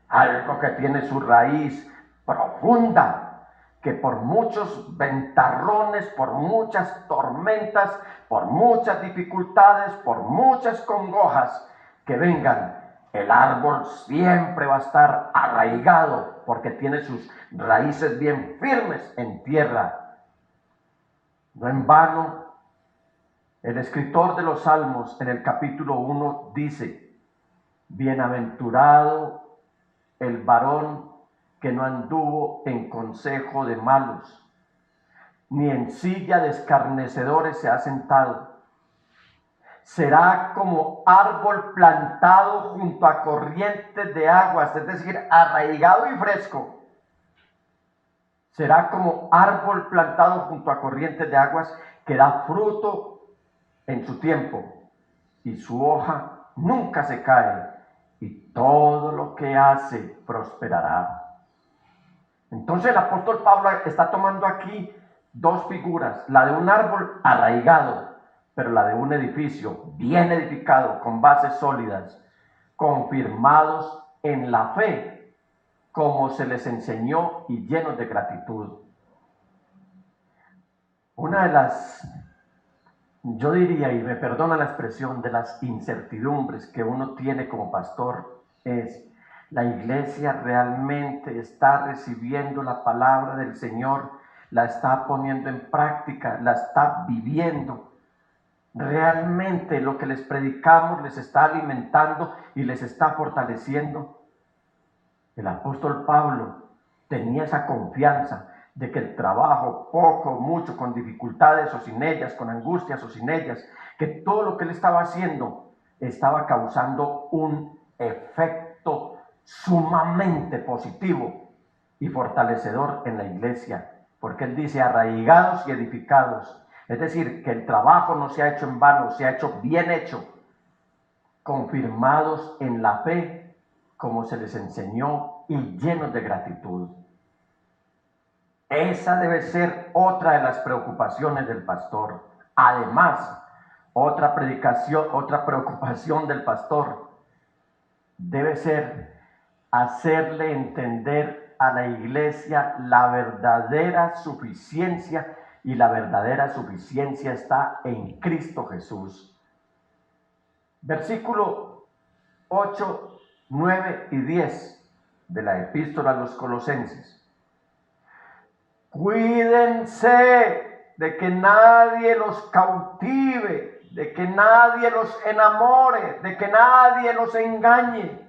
algo que tiene su raíz profunda, que por muchos ventarrones, por muchas tormentas, por muchas dificultades, por muchas congojas que vengan, el árbol siempre va a estar arraigado porque tiene sus raíces bien firmes en tierra. No en vano, el escritor de los Salmos en el capítulo 1 dice: bienaventurado el varón que no anduvo en consejo de malos, ni en silla de escarnecedores se ha sentado. Será como árbol plantado junto a corrientes de aguas, es decir, arraigado y fresco. Será como árbol plantado junto a corrientes de aguas que da fruto en su tiempo, y su hoja nunca se cae, y todo lo que hace prosperará. Entonces el apóstol Pablo está tomando aquí dos figuras, la de un árbol arraigado, pero la de un edificio bien edificado, con bases sólidas, confirmados en la fe, como se les enseñó y llenos de gratitud. Una de las, yo diría, y me perdona la expresión, de las incertidumbres que uno tiene como pastor es: ¿la iglesia realmente está recibiendo la palabra del Señor? ¿La está poniendo en práctica? ¿La está viviendo? ¿Realmente lo que les predicamos les está alimentando y les está fortaleciendo? El apóstol Pablo tenía esa confianza de que el trabajo, poco o mucho, con dificultades o sin ellas, con angustias o sin ellas, que todo lo que él estaba haciendo estaba causando un efecto sumamente positivo y fortalecedor en la iglesia, porque él dice arraigados y edificados, es decir, que el trabajo no se ha hecho en vano, se ha hecho bien hecho, confirmados en la fe, como se les enseñó, y llenos de gratitud. Esa debe ser otra de las preocupaciones del pastor. Además, otra preocupación del pastor debe ser hacerle entender a la iglesia la verdadera suficiencia, y la verdadera suficiencia está en Cristo Jesús. Versículo 8, 9 y 10 de la epístola a los Colosenses. Cuídense de que nadie los cautive, de que nadie los enamore, de que nadie los engañe.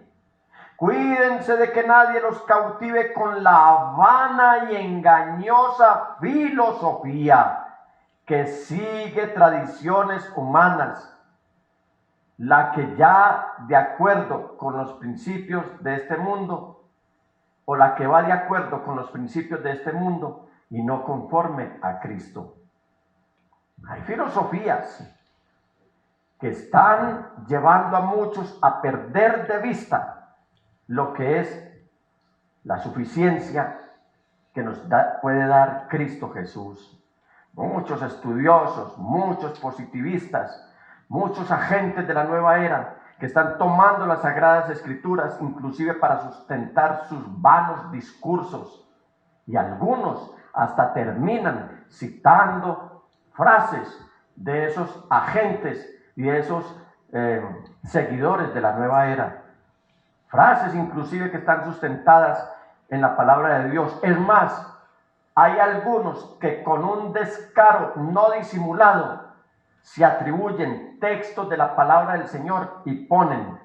Cuídense de que nadie los cautive con la vana y engañosa filosofía que sigue tradiciones humanas, la que ya de acuerdo con los principios de este mundo, o la que va de acuerdo con los principios de este mundo y no conforme a Cristo. Hay filosofías que están llevando a muchos a perder de vista lo que es la suficiencia que nos puede dar Cristo Jesús. Muchos estudiosos, muchos positivistas, muchos agentes de la nueva era que están tomando las Sagradas Escrituras inclusive para sustentar sus vanos discursos, y algunos hasta terminan citando frases de esos agentes y de esos seguidores de la nueva era. Frases inclusive que están sustentadas en la palabra de Dios. Es más, hay algunos que con un descaro no disimulado se atribuyen textos de la palabra del Señor y ponen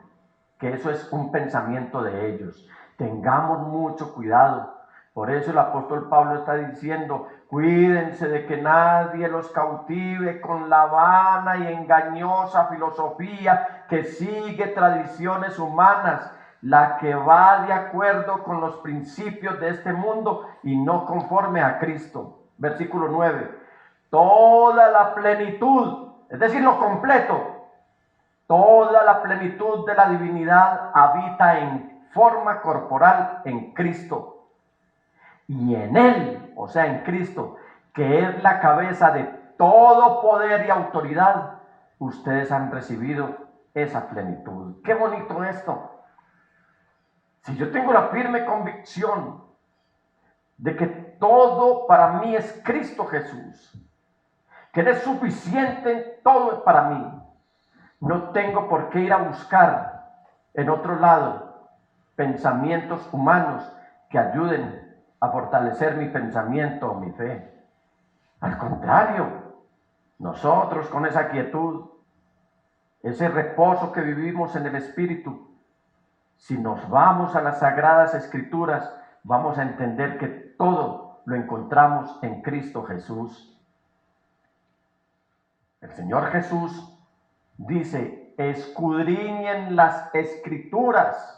que eso es un pensamiento de ellos. Tengamos mucho cuidado. Por eso el apóstol Pablo está diciendo: cuídense de que nadie los cautive con la vana y engañosa filosofía que sigue tradiciones humanas, la que va de acuerdo con los principios de este mundo y no conforme a Cristo. Versículo 9. Toda la plenitud, es decir, lo completo, toda la plenitud de la divinidad habita en forma corporal en Cristo. Y en Él, o sea, en Cristo, que es la cabeza de todo poder y autoridad, ustedes han recibido esa plenitud. ¡Qué bonito esto! Si yo tengo la firme convicción de que todo para mí es Cristo Jesús, que Él es suficiente todo para mí, no tengo por qué ir a buscar en otro lado pensamientos humanos que ayuden a fortalecer mi pensamiento o mi fe. Al contrario, nosotros con esa quietud, ese reposo que vivimos en el Espíritu, si nos vamos a las Sagradas Escrituras, vamos a entender que todo lo encontramos en Cristo Jesús. El Señor Jesús dice: escudriñen las Escrituras,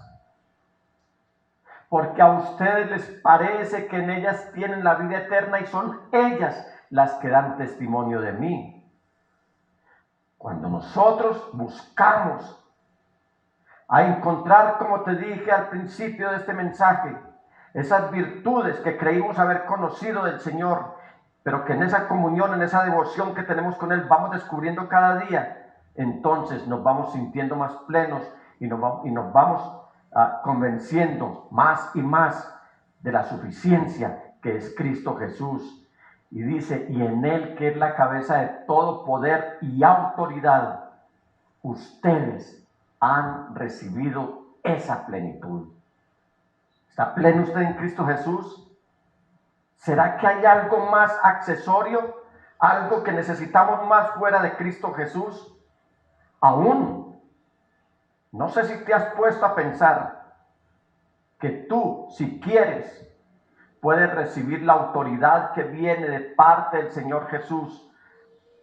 porque a ustedes les parece que en ellas tienen la vida eterna y son ellas las que dan testimonio de mí. Cuando nosotros buscamos a encontrar, como te dije al principio de este mensaje, esas virtudes que creímos haber conocido del Señor, pero que en esa comunión, en esa devoción que tenemos con Él, vamos descubriendo cada día, entonces nos vamos sintiendo más plenos y nos vamos convenciendo más y más de la suficiencia que es Cristo Jesús. Y dice, y en Él, que es la cabeza de todo poder y autoridad, ustedes han recibido esa plenitud. ¿Está pleno usted en Cristo Jesús? ¿Será que hay algo más accesorio? ¿Algo que necesitamos más fuera de Cristo Jesús? Aún, no sé si te has puesto a pensar que tú, si quieres, puedes recibir la autoridad que viene de parte del Señor Jesús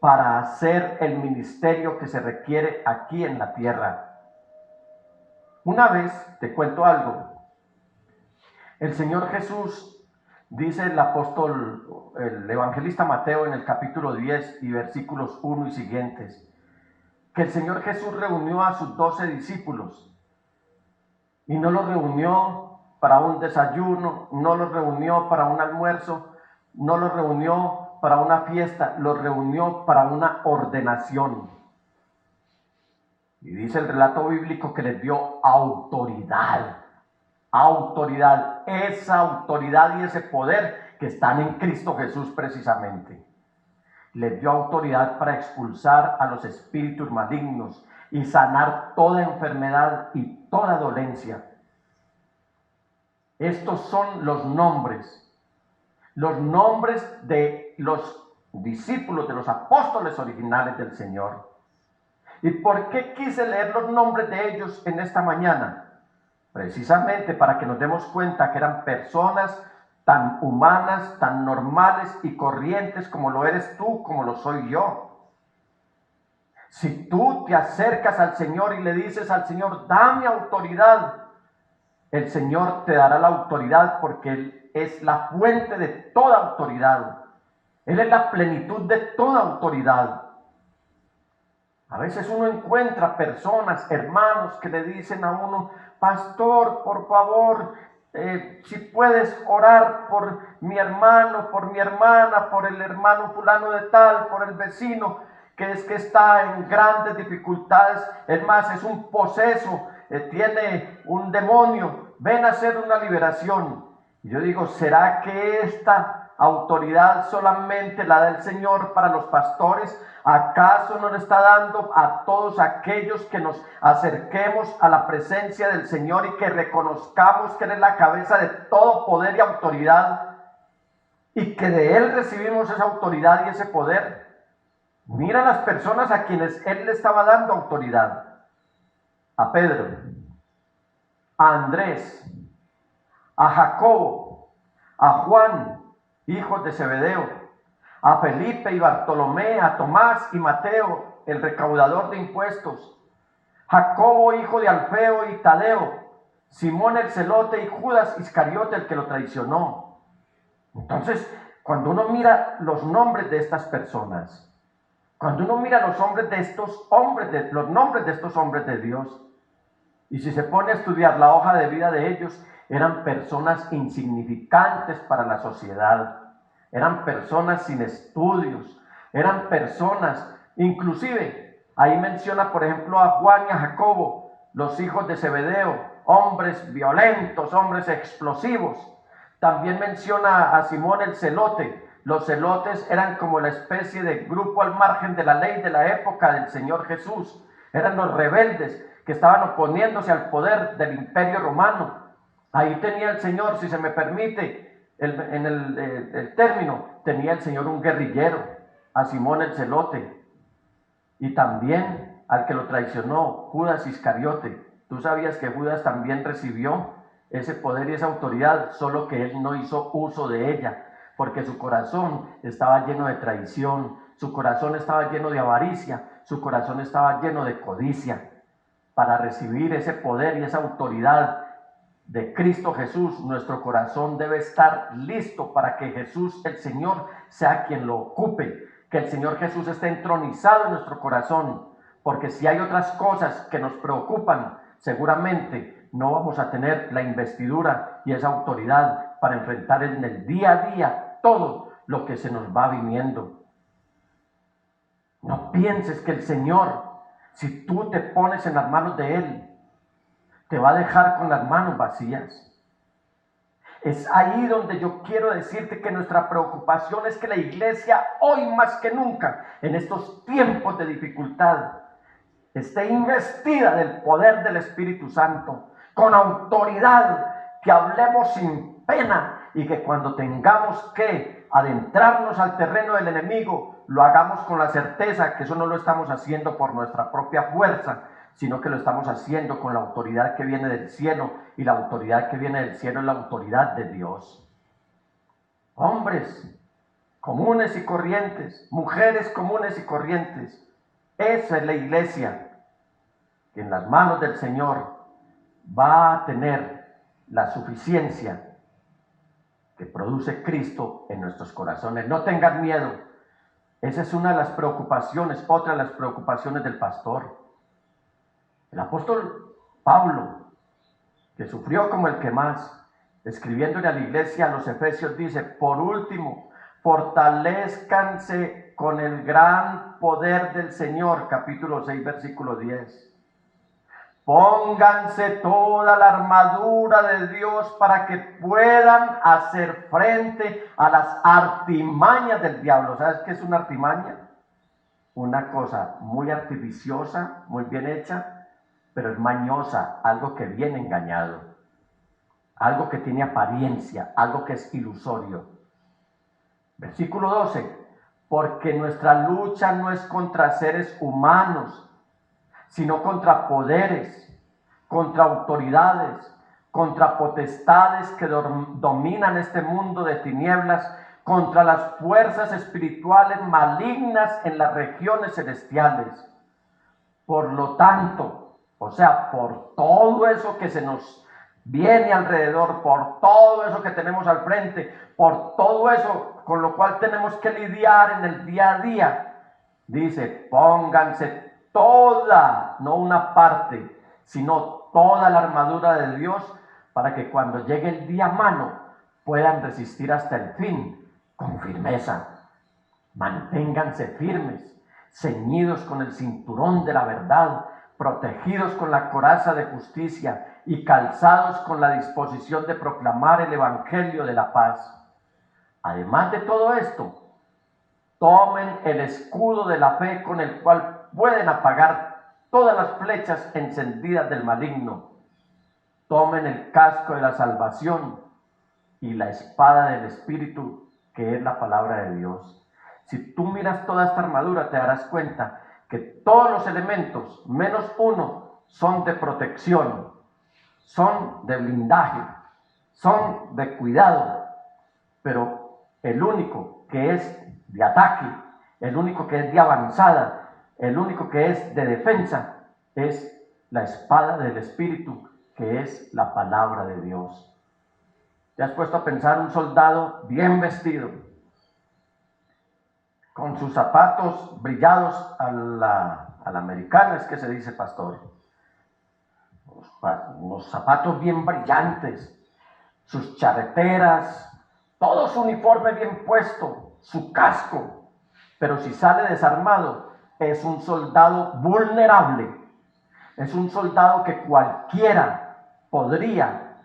para hacer el ministerio que se requiere aquí en la tierra. Una vez, te cuento algo, el Señor Jesús, dice el apóstol, el evangelista Mateo en el capítulo 10 y versículos 1 y siguientes, que el Señor Jesús reunió a sus 12 discípulos y no los reunió para un desayuno, no los reunió para un almuerzo, no los reunió para una fiesta, los reunió para una ordenación. Y dice el relato bíblico que les dio autoridad. Autoridad, esa autoridad y ese poder que están en Cristo Jesús precisamente. Les dio autoridad para expulsar a los espíritus malignos y sanar toda enfermedad y toda dolencia. Estos son los nombres de los discípulos, de los apóstoles originales del Señor. ¿Y por qué quise leer los nombres de ellos en esta mañana? Precisamente para que nos demos cuenta que eran personas tan humanas, tan normales y corrientes como lo eres tú, como lo soy yo. Si tú te acercas al Señor y le dices al Señor, dame autoridad, el Señor te dará la autoridad porque Él es la fuente de toda autoridad. Él es la plenitud de toda autoridad. A veces uno encuentra personas, hermanos, que le dicen a uno, pastor, por favor, si puedes orar por mi hermano, por mi hermana, por el hermano fulano de tal, por el vecino, que está en grandes dificultades, es más, es un poseso, tiene un demonio, ven a hacer una liberación. Y yo digo, ¿será que esta autoridad solamente la da el Señor para los pastores? ¿Acaso no le está dando a todos aquellos que nos acerquemos a la presencia del Señor y que reconozcamos que Él es la cabeza de todo poder y autoridad y que de Él recibimos esa autoridad y ese poder? Mira las personas a quienes Él le estaba dando autoridad: a Pedro, a Andrés, a Jacobo, a Juan, hijos de Zebedeo, a Felipe y Bartolomé, a Tomás y Mateo, el recaudador de impuestos, Jacobo, hijo de Alfeo y Tadeo, Simón el celote y Judas Iscariote, el que lo traicionó. Entonces, cuando uno mira los nombres de estas personas, cuando uno mira los nombres de estos hombres de Dios, y si se pone a estudiar la hoja de vida de ellos, eran personas insignificantes para la sociedad, eran personas sin estudios, eran personas, inclusive, ahí menciona por ejemplo a Juan y a Jacobo, los hijos de Zebedeo, hombres violentos, hombres explosivos. También menciona a Simón el celote. Los celotes eran como la especie de grupo al margen de la ley de la época del Señor Jesús. Eran los rebeldes que estaban oponiéndose al poder del Imperio Romano. Ahí tenía el Señor, si se me permite el término, tenía el Señor un guerrillero, a Simón el celote, y también al que lo traicionó, Judas Iscariote. ¿Tú sabías que Judas también recibió ese poder y esa autoridad, solo que él no hizo uso de ella? Porque su corazón estaba lleno de traición, su corazón estaba lleno de avaricia, su corazón estaba lleno de codicia. Para recibir ese poder y esa autoridad de Cristo Jesús, nuestro corazón debe estar listo para que Jesús, el Señor, sea quien lo ocupe, que el Señor Jesús esté entronizado en nuestro corazón, porque si hay otras cosas que nos preocupan, seguramente no vamos a tener la investidura y esa autoridad para enfrentar en el día a día todo lo que se nos va viniendo. No pienses que el Señor, si tú te pones en las manos de Él, te va a dejar con las manos vacías. Es ahí donde yo quiero decirte que nuestra preocupación es que la iglesia hoy más que nunca, en estos tiempos de dificultad, esté investida del poder del Espíritu Santo, con autoridad, que hablemos sin pena y que cuando tengamos que adentrarnos al terreno del enemigo, lo hagamos con la certeza que eso no lo estamos haciendo por nuestra propia fuerza, sino que lo estamos haciendo con la autoridad que viene del cielo, y la autoridad que viene del cielo es la autoridad de Dios. Hombres comunes y corrientes, mujeres comunes y corrientes, esa es la iglesia que en las manos del Señor va a tener la suficiencia que produce Cristo en nuestros corazones. No tengan miedo. Esa es una de las preocupaciones, otra de las preocupaciones del pastor. El apóstol Pablo, que sufrió como el que más, escribiéndole a la iglesia, a los Efesios, dice: por último, fortalezcanse con el gran poder del Señor, capítulo 6, versículo 10. Pónganse toda la armadura de Dios para que puedan hacer frente a las artimañas del diablo. ¿Sabes qué es una artimaña? Una cosa muy artificiosa, muy bien hecha, pero es mañosa, algo que viene engañado, algo que tiene apariencia, algo que es ilusorio. Versículo 12, porque nuestra lucha no es contra seres humanos, sino contra poderes, contra autoridades, contra potestades que dominan este mundo de tinieblas, contra las fuerzas espirituales malignas en las regiones celestiales. Por lo tanto, o sea, por todo eso que se nos viene alrededor, por todo eso que tenemos al frente, por todo eso con lo cual tenemos que lidiar en el día a día, dice: pónganse toda, no una parte, sino toda la armadura de Dios, para que cuando llegue el día malo puedan resistir hasta el fin con firmeza. Manténganse firmes, ceñidos con el cinturón de la verdad, protegidos con la coraza de justicia y calzados con la disposición de proclamar el evangelio de la paz. Además de todo esto, tomen el escudo de la fe, con el cual pueden apagar todas las flechas encendidas del maligno. Tomen el casco de la salvación y la espada del Espíritu, que es la palabra de Dios. Si tú miras toda esta armadura, te darás cuenta que todos los elementos, menos uno, son de protección, son de blindaje, son de cuidado, pero el único que es de ataque, el único que es de avanzada, el único que es de defensa, es la espada del Espíritu, que es la palabra de Dios. ¿Te has puesto a pensar un soldado bien vestido, con sus zapatos brillados a la americana, es que se dice, pastor? Unos zapatos bien brillantes, sus charreteras, todo su uniforme bien puesto, su casco, pero si sale desarmado, es un soldado vulnerable, es un soldado que cualquiera podría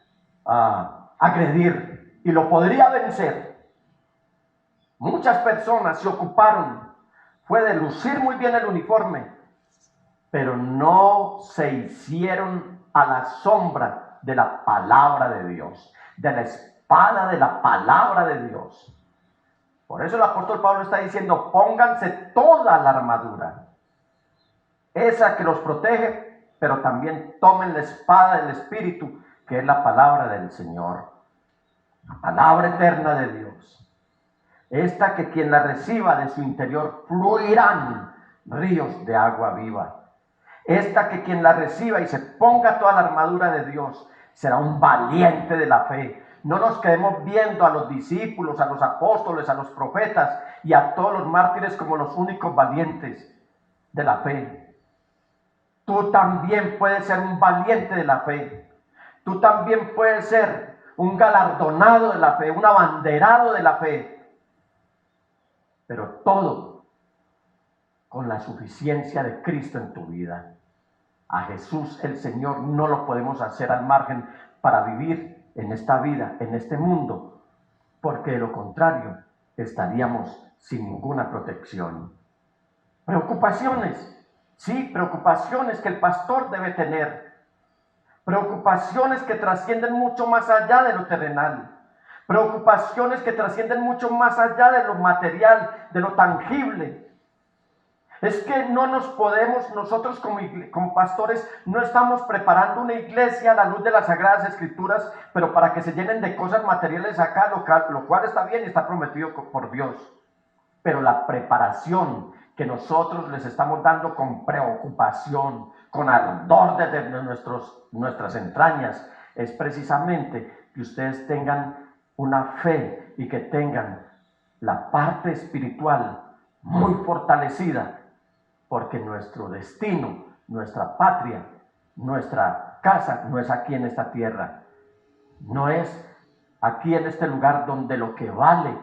agredir y lo podría vencer. Muchas personas se ocuparon, fue de lucir muy bien el uniforme, pero no se hicieron a la sombra de la palabra de Dios, de la espada de la palabra de Dios. Por eso el apóstol Pablo está diciendo: pónganse toda la armadura, esa que los protege, pero también tomen la espada del Espíritu, que es la palabra del Señor, la palabra eterna de Dios. Esta que quien la reciba, de su interior fluirán ríos de agua viva. Esta que quien la reciba y se ponga toda la armadura de Dios será un valiente de la fe. No nos quedemos viendo a los discípulos, a los apóstoles, a los profetas y a todos los mártires como los únicos valientes de la fe. Tú también puedes ser un valiente de la fe. Tú también puedes ser un galardonado de la fe, un abanderado de la fe. pero todo con la suficiencia de Cristo en tu vida. A Jesús el Señor no lo podemos hacer al margen para vivir en esta vida, en este mundo, porque de lo contrario estaríamos sin ninguna protección. Preocupaciones, sí, preocupaciones que el pastor debe tener. Preocupaciones que trascienden mucho más allá de lo terrenal. Preocupaciones que trascienden mucho más allá de lo material, de lo tangible. Es que no nos podemos, nosotros como pastores, no estamos preparando una iglesia a la luz de las Sagradas Escrituras, pero para que se llenen de cosas materiales acá, lo cual está bien y está prometido por Dios. Pero la preparación que nosotros les estamos dando con preocupación, con ardor desde nuestras entrañas, es precisamente que ustedes tengan una fe y que tengan la parte espiritual muy fortalecida, porque nuestro destino, nuestra patria, nuestra casa no es aquí en esta tierra, no es aquí en este lugar donde lo que vale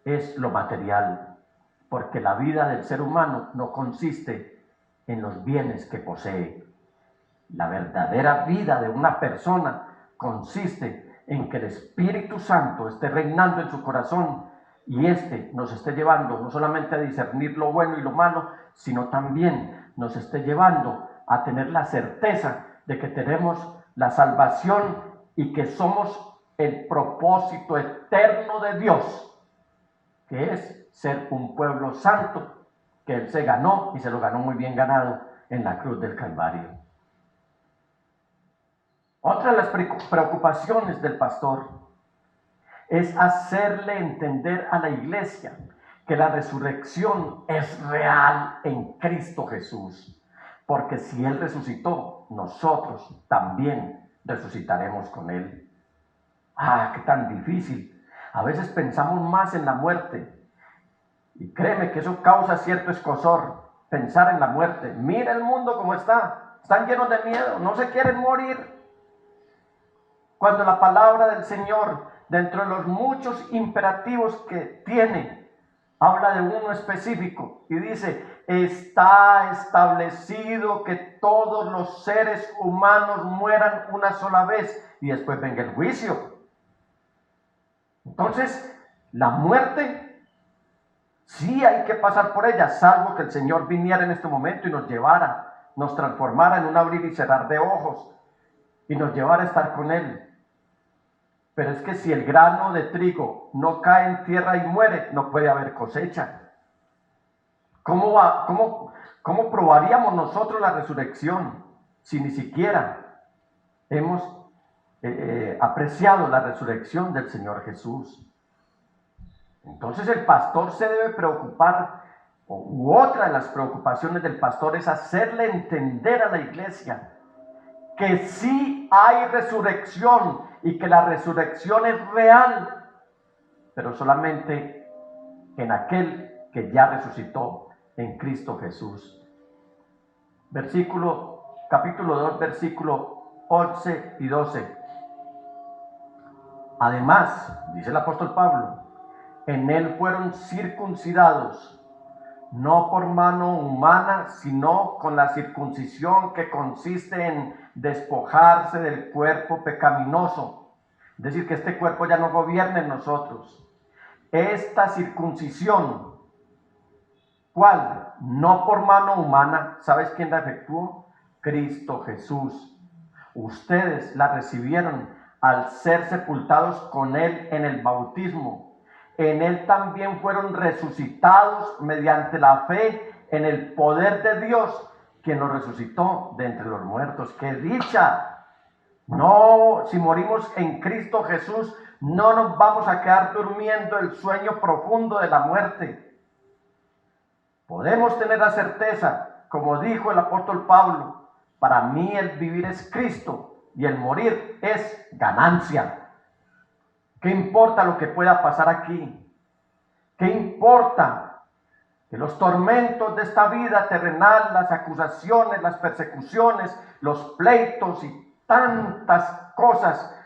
es lo material, porque la vida del ser humano no consiste en los bienes que posee. La verdadera vida de una persona consiste en que el Espíritu Santo esté reinando en su corazón y nos esté llevando no solamente a discernir lo bueno y lo malo, sino también nos esté llevando a tener la certeza de que tenemos la salvación y que somos el propósito eterno de Dios, que es ser un pueblo santo, que Él se ganó y se lo ganó muy bien ganado en la cruz del Calvario. Otra de las preocupaciones del pastor es hacerle entender a la iglesia que la resurrección es real en Cristo Jesús, porque si Él resucitó, nosotros también resucitaremos con Él. ¡Qué tan difícil! A veces pensamos más en la muerte, y créeme que eso causa cierto escozor, pensar en la muerte. Mira el mundo como está, están llenos de miedo, no se quieren morir. Cuando la palabra del Señor, dentro de los muchos imperativos que tiene, habla de uno específico y dice: está establecido que todos los seres humanos mueran una sola vez y después venga el juicio. Entonces, la muerte, sí hay que pasar por ella, salvo que el Señor viniera en este momento y nos llevara, nos transformara en un abrir y cerrar de ojos y nos llevara a estar con Él. Pero es que si el grano de trigo no cae en tierra y muere, no puede haber cosecha. ¿Cómo probaríamos nosotros la resurrección si ni siquiera hemos apreciado la resurrección del Señor Jesús? Entonces el pastor se debe preocupar, u otra de las preocupaciones del pastor es hacerle entender a la iglesia que sí hay resurrección y que la resurrección es real, pero solamente en aquel que ya resucitó, en Cristo Jesús. Capítulo 2, versículo 11 y 12. Además, dice el apóstol Pablo, en Él fueron circuncidados, no por mano humana, sino con la circuncisión que consiste en despojarse del cuerpo pecaminoso. Es decir, que este cuerpo ya no gobierna en nosotros. Esta circuncisión, ¿cuál? No por mano humana. ¿Sabes quién la efectuó? Cristo Jesús. Ustedes la recibieron al ser sepultados con Él en el bautismo. En Él también fueron resucitados mediante la fe en el poder de Dios, quien nos resucitó de entre los muertos. ¡Qué dicha! No, si morimos en Cristo Jesús, no nos vamos a quedar durmiendo el sueño profundo de la muerte. Podemos tener la certeza, como dijo el apóstol Pablo, para mí el vivir es Cristo y el morir es ganancia. ¿Qué importa lo que pueda pasar aquí? ¿Qué importa que los tormentos de esta vida terrenal, las acusaciones, las persecuciones, los pleitos y tantas cosas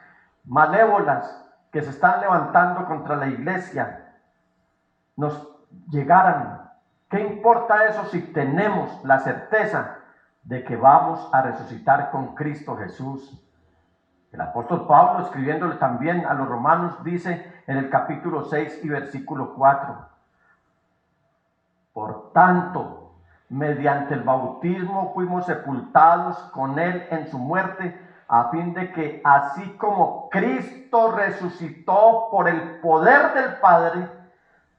malévolas que se están levantando contra la iglesia nos llegaran. ¿Qué importa eso si tenemos la certeza de que vamos a resucitar con Cristo Jesús? El apóstol Pablo, escribiéndole también a los romanos, dice en el capítulo 6 y versículo 4: por tanto, mediante el bautismo fuimos sepultados con él en su muerte, a fin de que así como Cristo resucitó por el poder del Padre,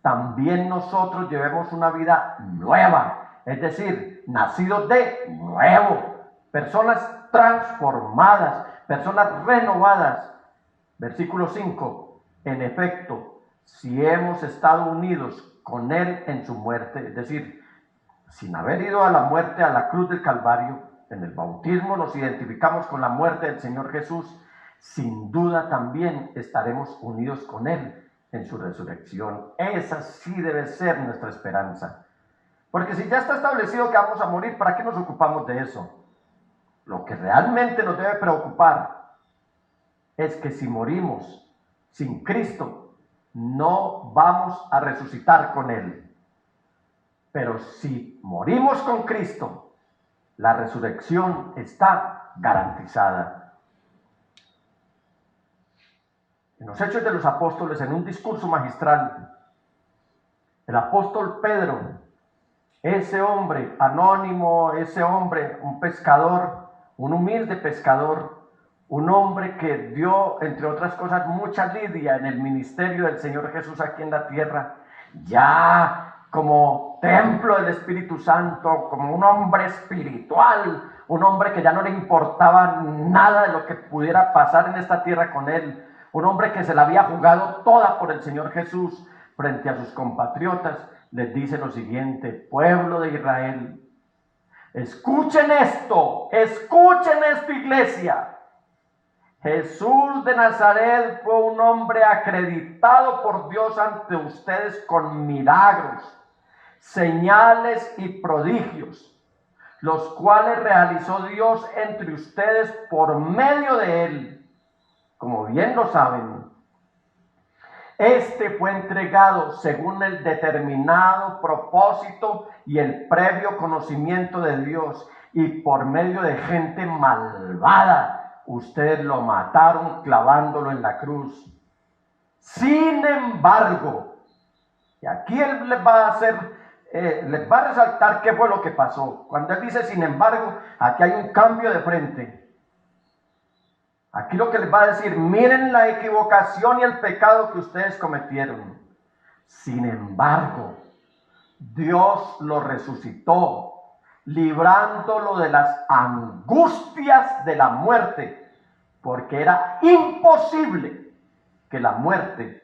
también nosotros llevemos una vida nueva, es decir, nacidos de nuevo, personas transformadas, personas renovadas. Versículo 5: en efecto, si hemos estado unidos con él en su muerte, es decir, sin haber ido a la muerte, a la cruz del Calvario, en el bautismo nos identificamos con la muerte del Señor Jesús, sin duda también estaremos unidos con él en su resurrección. Esa sí debe ser nuestra esperanza. Porque si ya está establecido que vamos a morir, ¿para qué nos ocupamos de eso? Lo que realmente nos debe preocupar es que si morimos sin Cristo, no vamos a resucitar con él. Pero si morimos con Cristo, la resurrección está garantizada. En los Hechos de los Apóstoles, en un discurso magistral, el apóstol Pedro, ese hombre anónimo, ese hombre, un pescador, un humilde pescador, un hombre que dio, entre otras cosas, mucha lidia en el ministerio del Señor Jesús aquí en la tierra, ya como templo del Espíritu Santo, como un hombre espiritual, un hombre que ya no le importaba nada de lo que pudiera pasar en esta tierra con él, un hombre que se la había jugado toda por el Señor Jesús frente a sus compatriotas, les dice lo siguiente: pueblo de Israel, escuchen esto, iglesia. Jesús de Nazaret fue un hombre acreditado por Dios ante ustedes con milagros, señales y prodigios, los cuales realizó Dios entre ustedes por medio de él. Como bien lo saben, este fue entregado según el determinado propósito y el previo conocimiento de Dios, y por medio de gente malvada, ustedes lo mataron clavándolo en la cruz. Sin embargo, y aquí él les va a resaltar qué fue lo que pasó. Cuando él dice sin embargo, aquí hay un cambio de frente. Aquí lo que les va a decir: miren la equivocación y el pecado que ustedes cometieron. Sin embargo, Dios lo resucitó, librándolo de las angustias de la muerte, porque era imposible que la muerte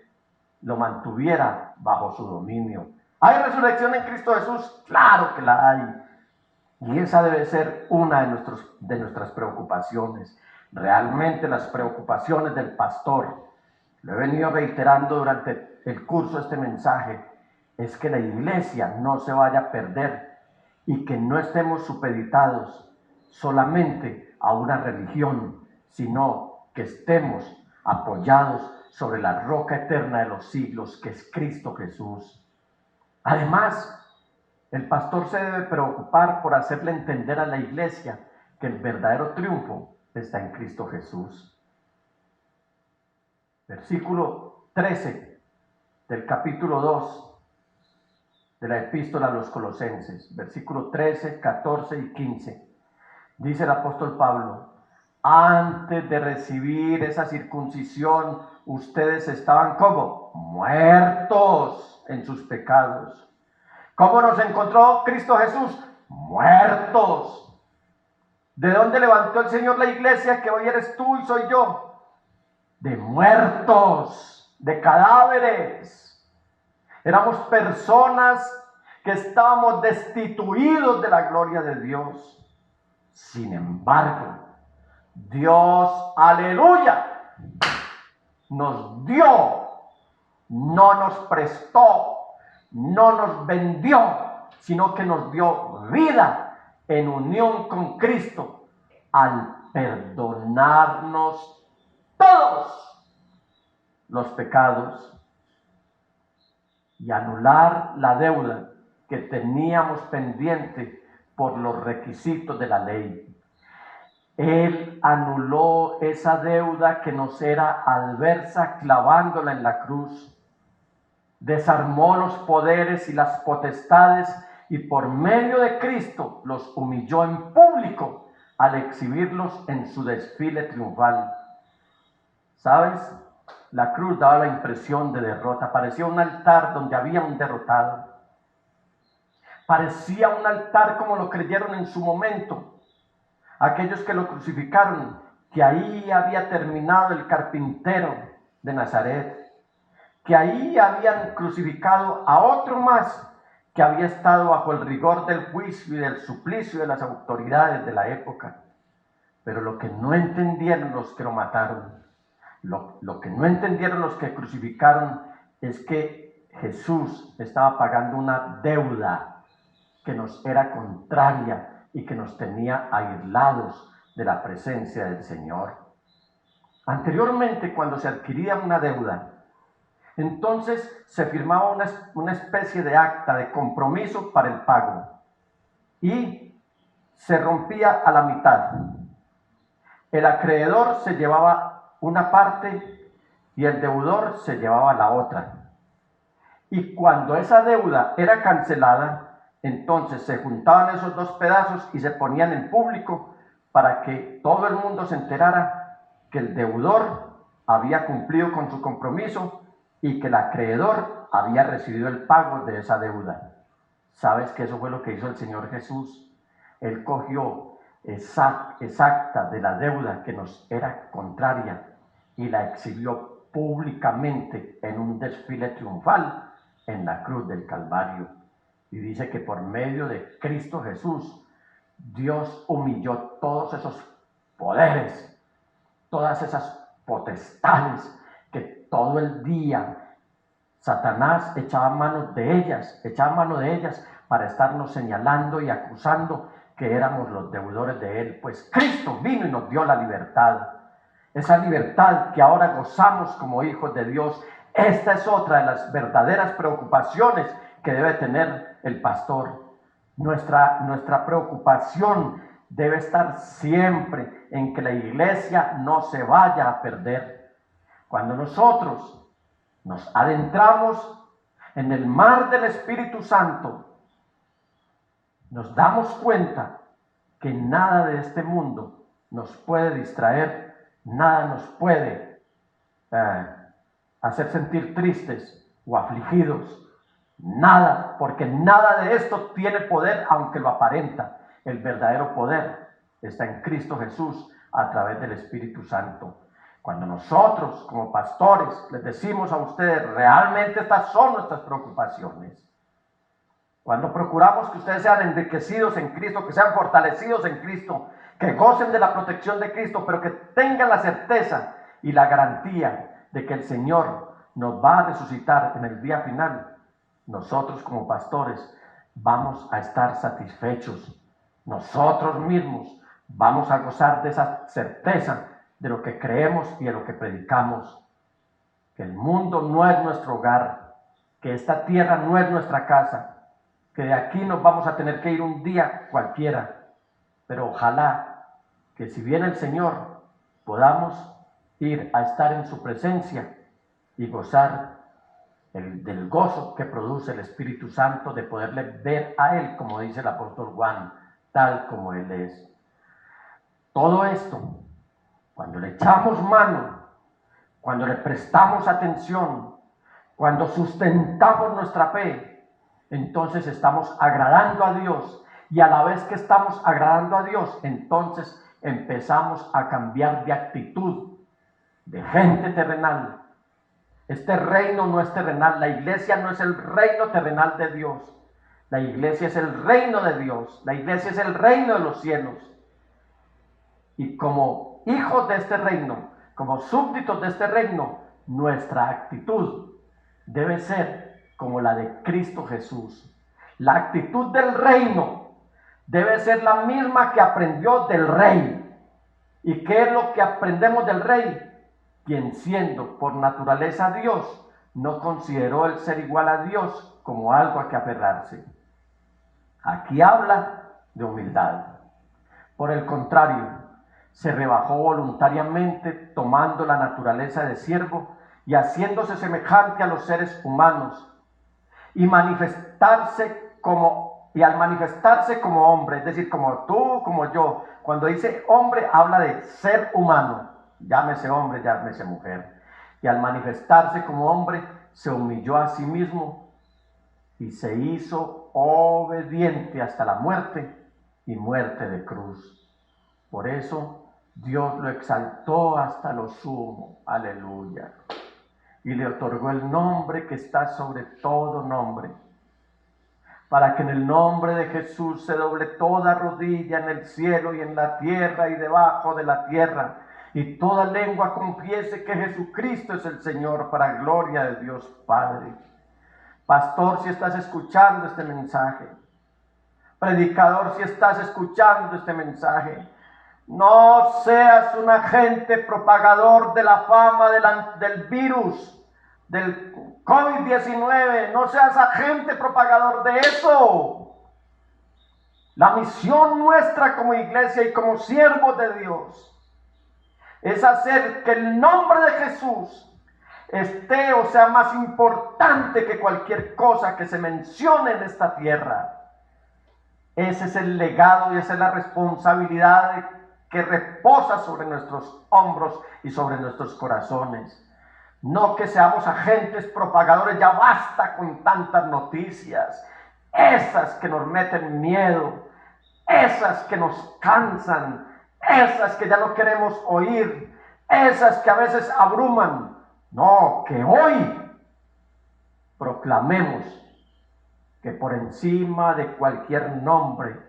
lo mantuviera bajo su dominio. ¿Hay resurrección en Cristo Jesús? Claro que la hay. Y esa debe ser una de nuestras preocupaciones. Realmente las preocupaciones del pastor, lo he venido reiterando durante el curso de este mensaje, es que la iglesia no se vaya a perder y que no estemos supeditados solamente a una religión, sino que estemos apoyados sobre la roca eterna de los siglos, que es Cristo Jesús. Además, el pastor se debe preocupar por hacerle entender a la iglesia que el verdadero triunfo está en Cristo Jesús. Versículo 13 del capítulo 2 de la epístola a los Colosenses, versículo 13, 14 y 15. Dice el apóstol Pablo: antes de recibir esa circuncisión, ustedes estaban como muertos en sus pecados. ¿Cómo nos encontró Cristo Jesús? Muertos. ¿De dónde levantó el Señor la iglesia que hoy eres tú y soy yo? De muertos, de cadáveres. Éramos personas que estábamos destituidos de la gloria de Dios. Sin embargo, Dios, aleluya, nos dio, no nos prestó, no nos vendió, sino que nos dio vida en unión con Cristo al perdonarnos todos los pecados. y anular la deuda que teníamos pendiente por los requisitos de la ley. Él anuló esa deuda que nos era adversa clavándola en la cruz. Desarmó los poderes y las potestades y por medio de Cristo los humilló en público al exhibirlos en su desfile triunfal. ¿Sabes? La cruz daba la impresión de derrota. Parecía un altar donde había un derrotado. Parecía un altar como lo creyeron en su momento aquellos que lo crucificaron, que ahí había terminado el carpintero de Nazaret, que ahí habían crucificado a otro más que había estado bajo el rigor del juicio y del suplicio de las autoridades de la época. Pero lo que no entendieron los que lo mataron, lo que no entendieron los que crucificaron, es que Jesús estaba pagando una deuda que nos era contraria y que nos tenía aislados de la presencia del Señor. Anteriormente, cuando se adquiría una deuda, entonces se firmaba una especie de acta de compromiso para el pago y se rompía a la mitad. El acreedor se llevaba una parte y el deudor se llevaba la otra. Y cuando esa deuda era cancelada, entonces se juntaban esos dos pedazos y se ponían en público para que todo el mundo se enterara que el deudor había cumplido con su compromiso y que el acreedor había recibido el pago de esa deuda. ¿Sabes que eso fue lo que hizo el Señor Jesús? Él cogió esa acta de la deuda que nos era contraria y la exhibió públicamente en un desfile triunfal en la cruz del Calvario. Y dice que por medio de Cristo Jesús, Dios humilló todos esos poderes, todas esas potestades que todo el día Satanás echaba mano de ellas para estarnos señalando y acusando que éramos los deudores de Él. Pues Cristo vino y nos dio la libertad. Esa libertad que ahora gozamos como hijos de Dios. Esta es otra de las verdaderas preocupaciones que debe tener el pastor. Nuestra preocupación debe estar siempre en que la iglesia no se vaya a perder. Cuando nosotros nos adentramos en el mar del Espíritu Santo, nos damos cuenta que nada de este mundo nos puede distraer, nada nos puede hacer sentir tristes o afligidos. Nada, porque nada de esto tiene poder, aunque lo aparenta. El verdadero poder está en Cristo Jesús a través del Espíritu Santo. Cuando nosotros, como pastores, les decimos a ustedes, realmente estas son nuestras preocupaciones. Cuando procuramos que ustedes sean enriquecidos en Cristo, que sean fortalecidos en Cristo, que gocen de la protección de Cristo, pero que tengan la certeza y la garantía de que el Señor nos va a resucitar en el día final, nosotros como pastores vamos a estar satisfechos. Nosotros mismos vamos a gozar de esa certeza de lo que creemos y de lo que predicamos. Que el mundo no es nuestro hogar, que esta tierra no es nuestra casa, que de aquí nos vamos a tener que ir un día cualquiera. Pero ojalá que si viene el Señor podamos ir a estar en su presencia y gozar del gozo que produce el Espíritu Santo de poderle ver a Él, como dice el apóstol Juan, tal como Él es. Todo esto, cuando le echamos mano, cuando le prestamos atención, cuando sustentamos nuestra fe, entonces estamos agradando a Dios, y a la vez que estamos agradando a Dios, entonces empezamos a cambiar de actitud, de gente terrenal. Este reino no es terrenal, la iglesia no es el reino terrenal de Dios. La iglesia es el reino de Dios, la iglesia es el reino de los cielos. Y como hijos de este reino, como súbditos de este reino, nuestra actitud debe ser como la de Cristo Jesús. La actitud del reino debe ser la misma que aprendió del rey. ¿Y qué es lo que aprendemos del rey? Quien siendo por naturaleza Dios, no consideró el ser igual a Dios como algo a que aferrarse. Aquí habla de humildad. Por el contrario, se rebajó voluntariamente tomando la naturaleza de siervo y haciéndose semejante a los seres humanos y al manifestarse como hombre, es decir, como tú, como yo. Cuando dice hombre, habla de ser humano, llámese hombre, llámese mujer. Y al manifestarse como hombre, se humilló a sí mismo y se hizo obediente hasta la muerte y muerte de cruz. Por eso Dios lo exaltó hasta lo sumo, aleluya, y le otorgó el nombre que está sobre todo nombre, para que en el nombre de Jesús se doble toda rodilla en el cielo y en la tierra y debajo de la tierra, y toda lengua confiese que Jesucristo es el Señor, para gloria de Dios Padre. Pastor, si estás escuchando este mensaje, predicador, si estás escuchando este mensaje, no seas un agente propagador de la fama del virus, del COVID-19, no seas agente propagador de eso. La misión nuestra como iglesia y como siervos de Dios es hacer que el nombre de Jesús esté o sea más importante que cualquier cosa que se mencione en esta tierra. Ese es el legado y esa es la responsabilidad que reposa sobre nuestros hombros y sobre nuestros corazones. No que seamos agentes propagadores, ya basta con tantas noticias, esas que nos meten miedo, esas que nos cansan, esas que ya no queremos oír, esas que a veces abruman. No, que hoy proclamemos que por encima de cualquier nombre,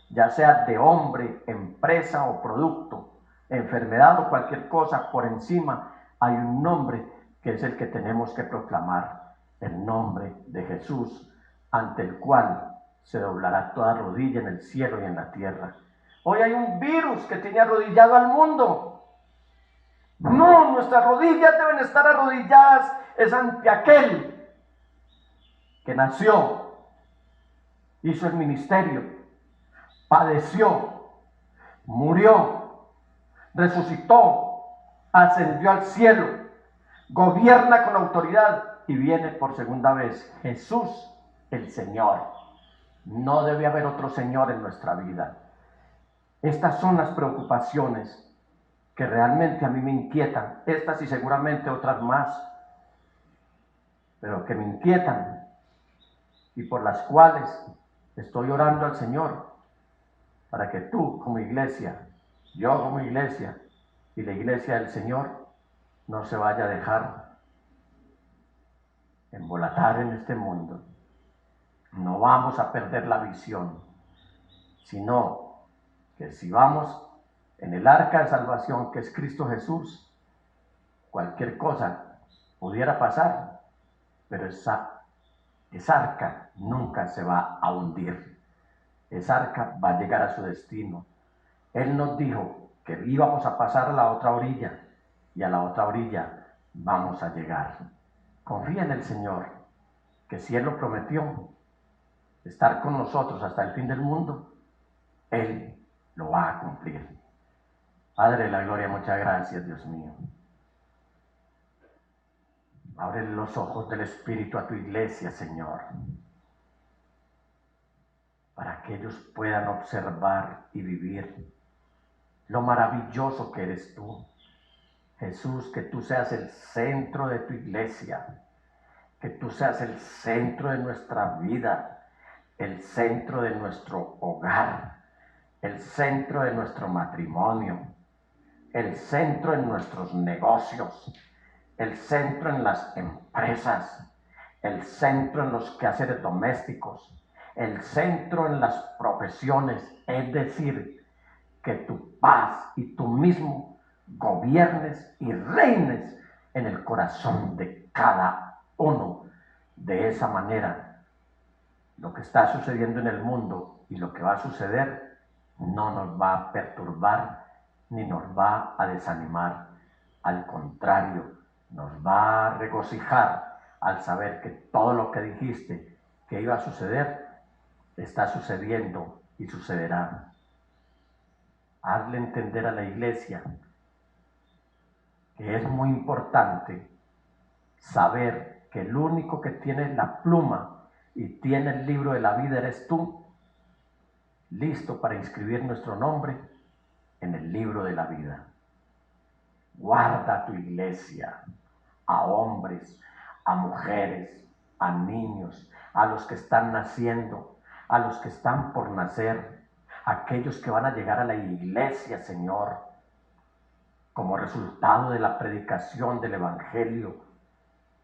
ya sea de hombre, empresa o producto, enfermedad o cualquier cosa, por encima hay un nombre que es el que tenemos que proclamar, el nombre de Jesús, ante el cual se doblará toda rodilla en el cielo y en la tierra. Hoy hay un virus que tiene arrodillado al mundo. No, nuestras rodillas deben estar arrodilladas es ante aquel que nació, hizo el ministerio, padeció, murió, resucitó, ascendió al cielo, gobierna con autoridad y viene por segunda vez. Jesús, el Señor. No debe haber otro Señor en nuestra vida. Estas son las preocupaciones que realmente a mí me inquietan, estas y seguramente otras más, pero que me inquietan y por las cuales estoy orando al Señor, para que tú como iglesia, yo como iglesia y la iglesia del Señor no se vaya a dejar embolatar en este mundo. No vamos a perder la visión, sino que si vamos en el arca de salvación que es Cristo Jesús, cualquier cosa pudiera pasar, pero esa arca nunca se va a hundir. Esa arca va a llegar a su destino. Él nos dijo que íbamos a pasar a la otra orilla y a la otra orilla vamos a llegar. Confía en el Señor, que si Él lo prometió, estar con nosotros hasta el fin del mundo, Él lo va a cumplir. Padre de la gloria, muchas gracias, Dios mío. Abre los ojos del Espíritu a tu iglesia, Señor, para que ellos puedan observar y vivir lo maravilloso que eres tú. Jesús, que tú seas el centro de tu iglesia, que tú seas el centro de nuestra vida, el centro de nuestro hogar, el centro de nuestro matrimonio, el centro en nuestros negocios, el centro en las empresas, el centro en los quehaceres domésticos, el centro en las profesiones, es decir, que tu paz y tú mismo gobiernes y reines en el corazón de cada uno. De esa manera, lo que está sucediendo en el mundo y lo que va a suceder no nos va a perturbar ni nos va a desanimar. Al contrario, nos va a regocijar al saber que todo lo que dijiste que iba a suceder, está sucediendo y sucederá. Hazle entender a la iglesia que es muy importante saber que el único que tiene la pluma y tiene el libro de la vida eres tú, listo para inscribir nuestro nombre en el libro de la vida. Guarda tu iglesia, a hombres, a mujeres, a niños, a los que están naciendo, a los que están por nacer, a aquellos que van a llegar a la iglesia, Señor, como resultado de la predicación del Evangelio,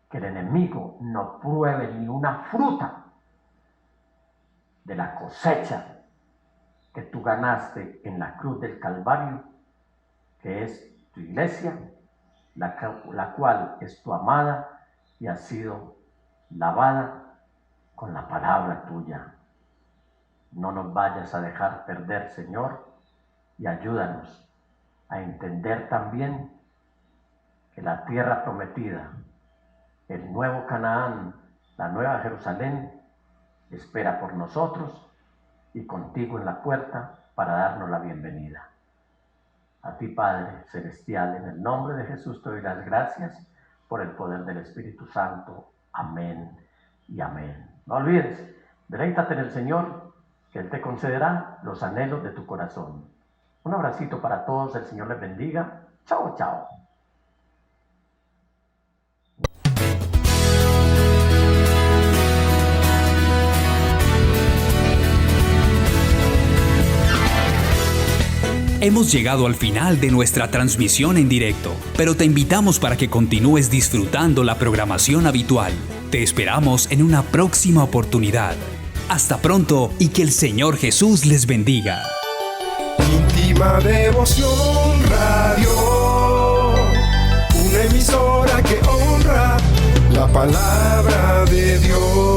que el enemigo no pruebe ni una fruta de la cosecha que tú ganaste en la cruz del Calvario, que es tu iglesia, la cual es tu amada y ha sido lavada con la palabra tuya. No nos vayas a dejar perder, Señor, y ayúdanos a entender también que la tierra prometida, el nuevo Canaán, la nueva Jerusalén, espera por nosotros y contigo en la puerta para darnos la bienvenida. A ti, Padre Celestial, en el nombre de Jesús te doy las gracias por el poder del Espíritu Santo. Amén y amén. No olvides, deleítate en el Señor, que Él te concederá los anhelos de tu corazón. Un abracito para todos, el Señor les bendiga. Chao, chao. Hemos llegado al final de nuestra transmisión en directo, pero te invitamos para que continúes disfrutando la programación habitual. Te esperamos en una próxima oportunidad. Hasta pronto y que el Señor Jesús les bendiga. Íntima Devoción Radio, una emisora que honra la palabra de Dios.